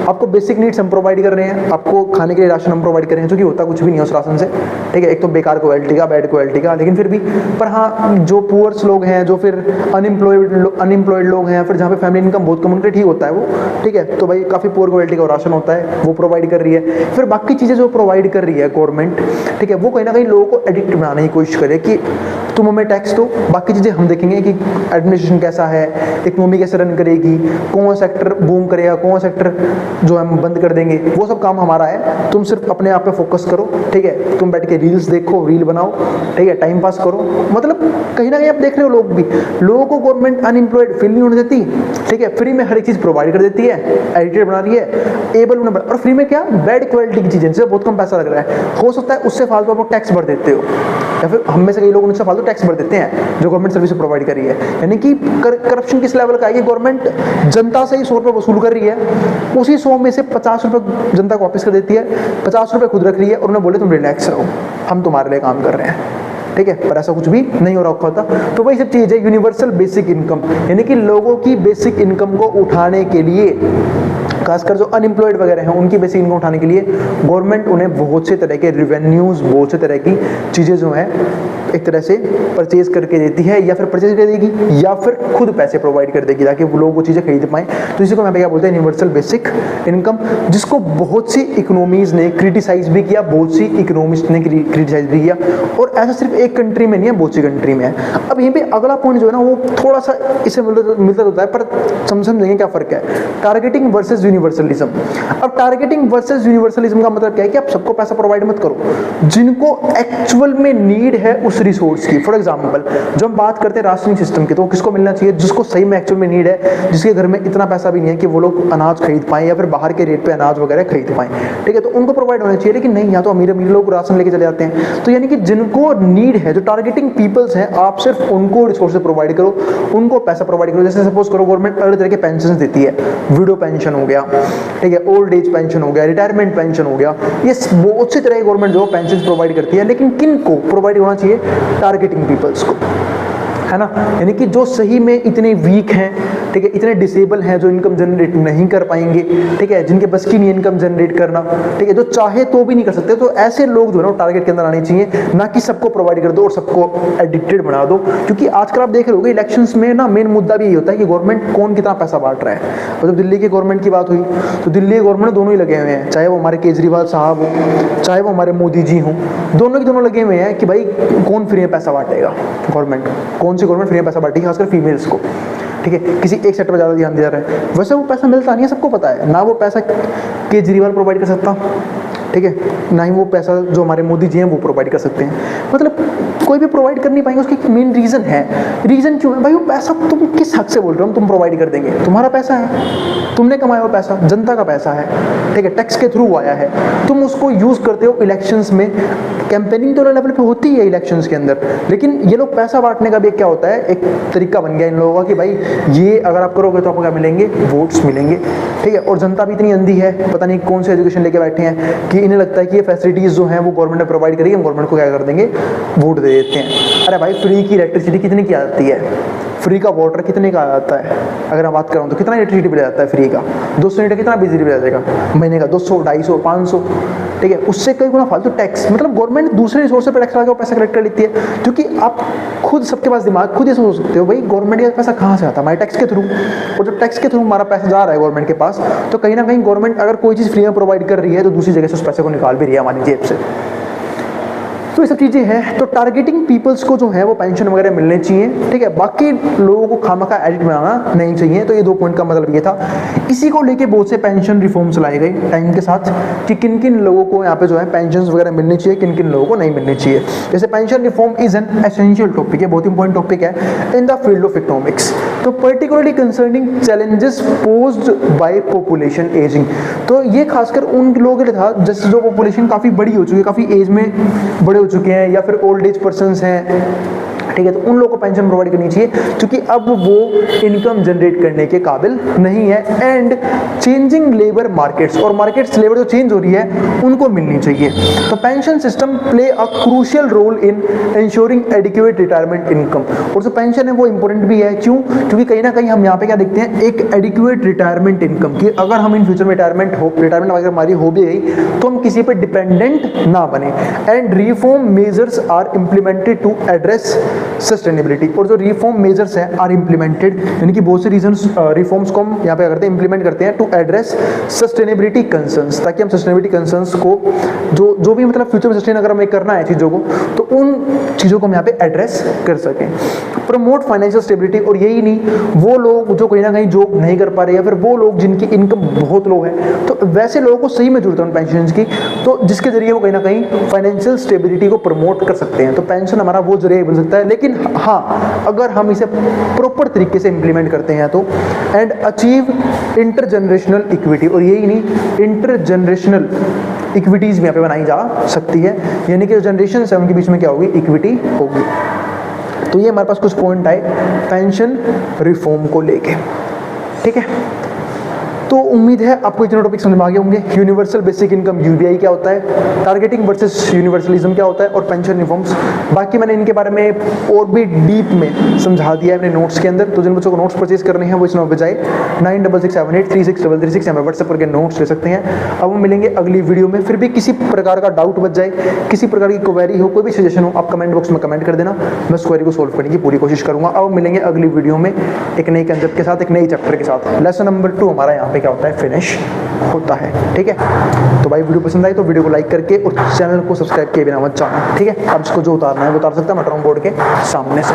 आपको बेसिक नीड्स हम प्रोवाइड कर रहे हैं, आपको खाने के लिए राशन हम प्रोवाइड कर रहे हैं, जो कि होता कुछ भी नहीं है उस राशन से, ठीक है, एक तो बेकार क्वालिटी का, बैड क्वालिटी का, लेकिन फिर भी। पर हाँ, जो पुअर्स लोग हैं, जो फिर अनएम्प्लॉयड लोग हैं, फिर जहाँ पे फैमिली इनकम बहुत कम, उनके ठीक होता है वो, ठीक है, तो भाई काफ़ी पुअर क्वालिटी का राशन होता है, वो प्रोवाइड कर रही है। फिर बाकी चीज़ें जो प्रोवाइड कर रही है गवर्नमेंट, ठीक है, वो कहीं ना कहीं लोगों को एडिक्ट बनाने की कोशिश करे कि तुम हमें टैक्स दो, बाकी चीज़ें हम देखेंगे कि एडमिनिस्ट्रेशन कैसा है, इकोनॉमी कैसे रन करेगी, कौन सेक्टर बूम करेगा, कौन सेक्टर जो हम बंद कर देंगे, वो सब काम हमारा है। तुम सिर्फ अपने आप पे फोकस करो, ठीक है, तुम बैठ के रील्स देखो, रील बनाओ, ठीक है, टाइम पास करो। मतलब कहीं ना कहीं आप देख रहे हो लोग भी, लोगों को गवर्नमेंट अनएम्प्लॉयड फील नहीं होने देती, ठीक है, फ्री में हर एक चीज़ प्रोवाइड कर देती है, एडिटेड बना रही है, एबल होने, और फ्री में क्या, बैड क्वालिटी की चीज़ें जिससे बहुत कम पैसा लग रहा है, हो सकता है उससे फालतू आप टैक्स भर देते हो, या फिर हम में से कई लोग उनसे फालतू टैक्स भर देते हैं जो गवर्नमेंट सर्विस प्रोवाइड कर रही है। यानी कि करप्शन किस लेवल का है कि गवर्नमेंट जनता से ही 100 रुपये वसूल कर रही है, उसी 100 में से 50 रुपये जनता को वापस कर देती है, 50 रुपये खुद रख रही है, और उन्हें बोले तुम रिलैक्स रहो, हम तुम्हारे लिए काम कर रहे हैं, ठीक है, पर ऐसा कुछ भी नहीं हो रखा होता। तो वही सब चीज़ है यूनिवर्सल बेसिक इनकम, यानी कि लोगों की बेसिक इनकम को उठाने के लिए, खासकर जो अनएम्प्लॉयड वगैरह हैं उनकी बेसिक इनकम उठाने के लिए गवर्नमेंट उन्हें बहुत से तरह के रिवेन्यूज़, बहुत से तरह की चीज़ें जो हैं एक तरह से परचेज करके देती है, या फिर परचेज कर देगी, या फिर खुद पैसे प्रोवाइड कर देगी ताकि वो लोग वो चीज़ें खरीद पाएँ। तो इसी को यहाँ पे क्या बोलते हैं, यूनिवर्सल बेसिक इनकम, जिसको बहुत सी इकोनॉमीज़ ने क्रिटिसाइज भी किया, बहुत सी इकोनॉमिस्ट ने क्रिटिसाइज भी किया, और ऐसा सिर्फ एक कंट्री में नहीं है, बहुत सी कंट्री में है। अब यहीं पर अगला पॉइंट जो है ना वो थोड़ा सा इससे मिलता जुलता है, पर समझेंगे क्या फ़र्क है, टारगेटिंग वर्सेज यूनिवर्सल यूनिवर्सलिज्म। अब टारगेटिंग वर्सेस यूनिवर्सलिज्म का मतलब क्या है कि आप सबको पैसा प्रोवाइड मत करो, जिनको एक्चुअल में नीड है उस रिसोर्स की। फॉर एग्जांपल जब हम बात करते हैं राशनिंग सिस्टम की, तो किसको मिलना चाहिए? जिसको सही में एक्चुअल में नीड है, जिसके घर में इतना पैसा भी नहीं है कि वो लोग अनाज खरीद पाएं या फिर बाहर के रेट पे अनाज वगैरह खरीद पाएं, ठीक है, तो उनको प्रोवाइड होना चाहिए। लेकिन नहीं, या तो अमीर अमीर लोग राशन लेके चले जाते हैं। तो यानी कि जिनको नीड है, जो टारगेटिंग पीपल्स हैं, आप सिर्फ उनको रिसोर्सेज प्रोवाइड करो, उनको पैसा प्रोवाइड करो। जैसे सपोज करो गवर्नमेंट अलग तरह के पेंशन देती है, विडो पेंशन हो गया, ठीक है, ओल्ड एज पेंशन हो गया, रिटायरमेंट पेंशन हो गया, ये बहुत सी तरह की गवर्नमेंट जो पेंशन प्रोवाइड करती है। लेकिन किन को प्रोवाइड होना चाहिए? टारगेटिंग पीपल्स को, है ना, यानी कि जो सही में इतने वीक हैं, ठीक है, इतने डिसेबल हैं, जो इनकम जनरेट नहीं कर पाएंगे, ठीक है, जिनके बस की नहीं इनकम जनरेट करना, ठीक है, जो चाहे तो भी नहीं कर सकते, तो ऐसे लोग जो है ना टारगेट के अंदर आने चाहिए, ना कि सबको प्रोवाइड कर दो और सबको एडिक्टेड बना दो। क्योंकि आजकल आप देख रहे होगे इलेक्शंस में ना मेन मुद्दा भी यही होता है कि गवर्नमेंट कौन कितना पैसा बांट रहा है। और जब दिल्ली की गवर्नमेंट की बात हुई तो दिल्ली की गवर्नमेंट दोनों ही लगे हुए हैं, चाहे वो हमारे केजरीवाल साहब हो, चाहे वो हमारे मोदी जी हों, दोनों के दोनों लगे हुए हैं कि भाई कौन फ्री में पैसा बांटेगा। गवर्नमेंट कौन सी गवर्नमेंट फ्री में पैसा बांटेगी, खासकर फीमेल्स को, ठीक है, किसी एक सेक्टर पर ज़्यादा ध्यान दिया जा रहा है। वैसे वो पैसा मिलता नहीं है, सबको पता है ना, वो पैसा केजरीवाल प्रोवाइड कर सकता, ठीक है, ना ही वो पैसा जो हमारे मोदी जी हैं वो प्रोवाइड कर सकते हैं। मतलब कोई भी प्रोवाइड कर नहीं पाएंगे। उसकी एक मेन रीज़न है। रीज़न क्यों है भाई? वो पैसा तुम किस हक से बोल रहे हो तुम प्रोवाइड कर देंगे? तुम्हारा पैसा है, तुमने कमाया हुआ पैसा, जनता का पैसा है, ठीक है, टैक्स के थ्रू आया है, तुम उसको यूज़ करते हो इलेक्शंस में। कैंपेनिंग तो लेवल पे होती है इलेक्शंस के अंदर, लेकिन ये लोग पैसा बांटने का भी क्या होता है, एक तरीका बन गया इन लोगों का कि भाई ये अगर आप करोगे तो आपको क्या मिलेंगे? वोट्स मिलेंगे, ठीक है। और जनता भी इतनी अंधी है, पता नहीं कौन से एजुकेशन लेके बैठे हैं कि इन्हें लगता है कि ये फैसिलिटीज़ जो हैं वो गवर्नमेंट ने प्रोवाइड करेगी, हम गवर्नमेंट को क्या कर देंगे? वोट दे देते हैं। अरे भाई फ्री की इलेक्ट्रिसिटी कितने की आती है? फ्री का वाटर कितने का आता है? अगर मैं बात करूँ तो कितना इलेक्ट्रिसिटी बिल आता है फ्री का? 200 यूनिट कितना बिजली बिल आ जाएगा महीने का? 200, 250, 500, ठीक है। उससे कई गुना फालतू टैक्स, मतलब गवर्नमेंट दूसरे रिसोर्स पर टैक्स लगा के पैसा कलेक्ट कर लेती है। क्योंकि आप खुद, सबके पास दिमाग, खुद ये सोच सकते हो भाई गवर्नमेंट का पैसा कहाँ से आता है? हमारे टैक्स के थ्रू। और जब टैक्स के थ्रू हमारा पैसा जा रहा है गवर्नमेंट के पास, तो कहीं ना कहीं गवर्नमेंट अगर कोई चीज़ फ्री में प्रोवाइड कर रही है तो दूसरी जगह से उस पैसे को निकाल भी रही है हमारी जेब से। तो ये सब चीज़ें हैं। तो टारगेटिंग पीपल्स को जो है वो पेंशन वगैरह मिलने चाहिए, ठीक है। बाकी लोगों को खामखा एडिट बनाना नहीं चाहिए। तो ये 2 पॉइंट का मतलब ये था। इसी को लेके बहुत से पेंशन रिफॉर्म्स लाए गए टाइम के साथ कि किन किन लोगों को यहाँ पे जो है पेंशन वगैरह मिलनी चाहिए, किन किन लोगों को नहीं मिलनी चाहिए। जैसे pension reform is an essential topic है, बहुत इंपॉर्टेंट टॉपिक है in the field of economics. तो particularly concerning challenges posed by population ageing. तो ये खासकर उन लोगों के लिए था जैसे जो पॉपुलेशन काफ़ी बड़ी हो चुकी है, काफ़ी एज में बड़े हो चुके हैं, या फिर ओल्ड एज पर्सन्स हैं, ठीक है। तो उन लोगों को पेंशन प्रोवाइड करनी चाहिए क्योंकि अब वो इनकम जनरेट करने के काबिल नहीं है। एंड चेंजिंग लेबर मार्केट्स, और मार्केट्स लेबर जो चेंज हो रही है उनको मिलनी चाहिए। तो pension system play a crucial role in ensuring adequate retirement income. और जो पेंशन है वो इंपॉर्टेंट भी है। क्यों? क्योंकि कहीं ना कहीं हम यहाँ पे क्या देखते हैं, एक एडिक्वेट रिटायरमेंट इनकम की अगर हम इन फ्यूचर में रिटायरमेंट अगर हमारी हो भी गई तो हम किसी पे डिपेंडेंट ना बने। And reform measures are implemented to address sustainability. और जो रिफॉर्म मेजर्स हैं आर इम्प्लीमेंटेड, यानी कि बहुत से रीजंस रिफॉर्म्स को हम यहाँ पे करते हैं, इम्प्लीमेंट करते हैं टू एड्रेस सस्टेनेबिलिटी कंसर्न्स, ताकि हम सस्टेनेबिलिटी कंसर्न्स को जो भी मतलब फ्यूचर में सस्टेन अगर हमें करना है चीज़ों को, तो उन चीज़ों को हम यहाँ पे एड्रेस कर सकें। Promote financial stability. और यही नहीं, वो लोग जो कहीं ना कहीं जॉब नहीं कर पा रहे या फिर वो लोग जिनकी इनकम बहुत लो है, तो वैसे लोगों को सही में जरूरत है उन पेंशन की, तो जिसके जरिए वो कहीं ना कहीं फाइनेंशियल स्टेबिलिटी को प्रमोट कर सकते हैं। तो पेंशन हमारा वो जरिए बन सकता है। लेकिन हाँ, अगर हम इसे प्रॉपर तरीके से इंप्लीमेंट करते हैं तो। And achieve intergenerational equity. और यही नहीं, इंटरजनरेशनल इक्विटीज भी यहाँ पे बनाई जा सकती है, यानी कि जो जनरेशन है उनके बीच में क्या होगी? इक्विटी होगी। तो ये हमारे पास कुछ पॉइंट आए पेंशन रिफॉर्म को लेके, ठीक है। तो उम्मीद है आपको इतने टॉपिक समझ में आ गए होंगे। यूनिवर्सल बेसिक इनकम यूबीआई क्या होता है, टारगेटिंग वर्सेस यूनिवर्सलिज्म क्या होता है, और पेंशन रिफॉर्म्स। बाकी मैंने इनके बारे में और भी डीप में समझा दिया है अपने नोट्स के अंदर। तो जिन बच्चों को नोट्स परचेज करने हैं वो इस नंबर पर जाए 9667836336 हमें व्हाट्सएप करके नोट्स ले सकते हैं। अब हम मिलेंगे अगली वीडियो में। फिर भी किसी प्रकार का डाउट बच जाए, किसी प्रकार की क्वेरी हो, कोई भी सजेशन हो, आप कमेंट बॉक्स में कमेंट कर देना, मैं उस क्वेरी को सोल्व करने की पूरी कोशिश करूंगा। अब मिलेंगे अगली वीडियो में एक नई कंसेप्ट के साथ, एक नई चैप्टर के साथ। लेसन नंबर 2 हमारा यहाँ पे क्या होता है? फिनिश होता है, ठीक है। तो भाई वीडियो पसंद आई तो वीडियो को लाइक करके और चैनल को सब्सक्राइब किए बिना मत जाना, ठीक है। अब इसको जो उतारना है वो उतार सकता है, मैं बोर्ड के सामने से।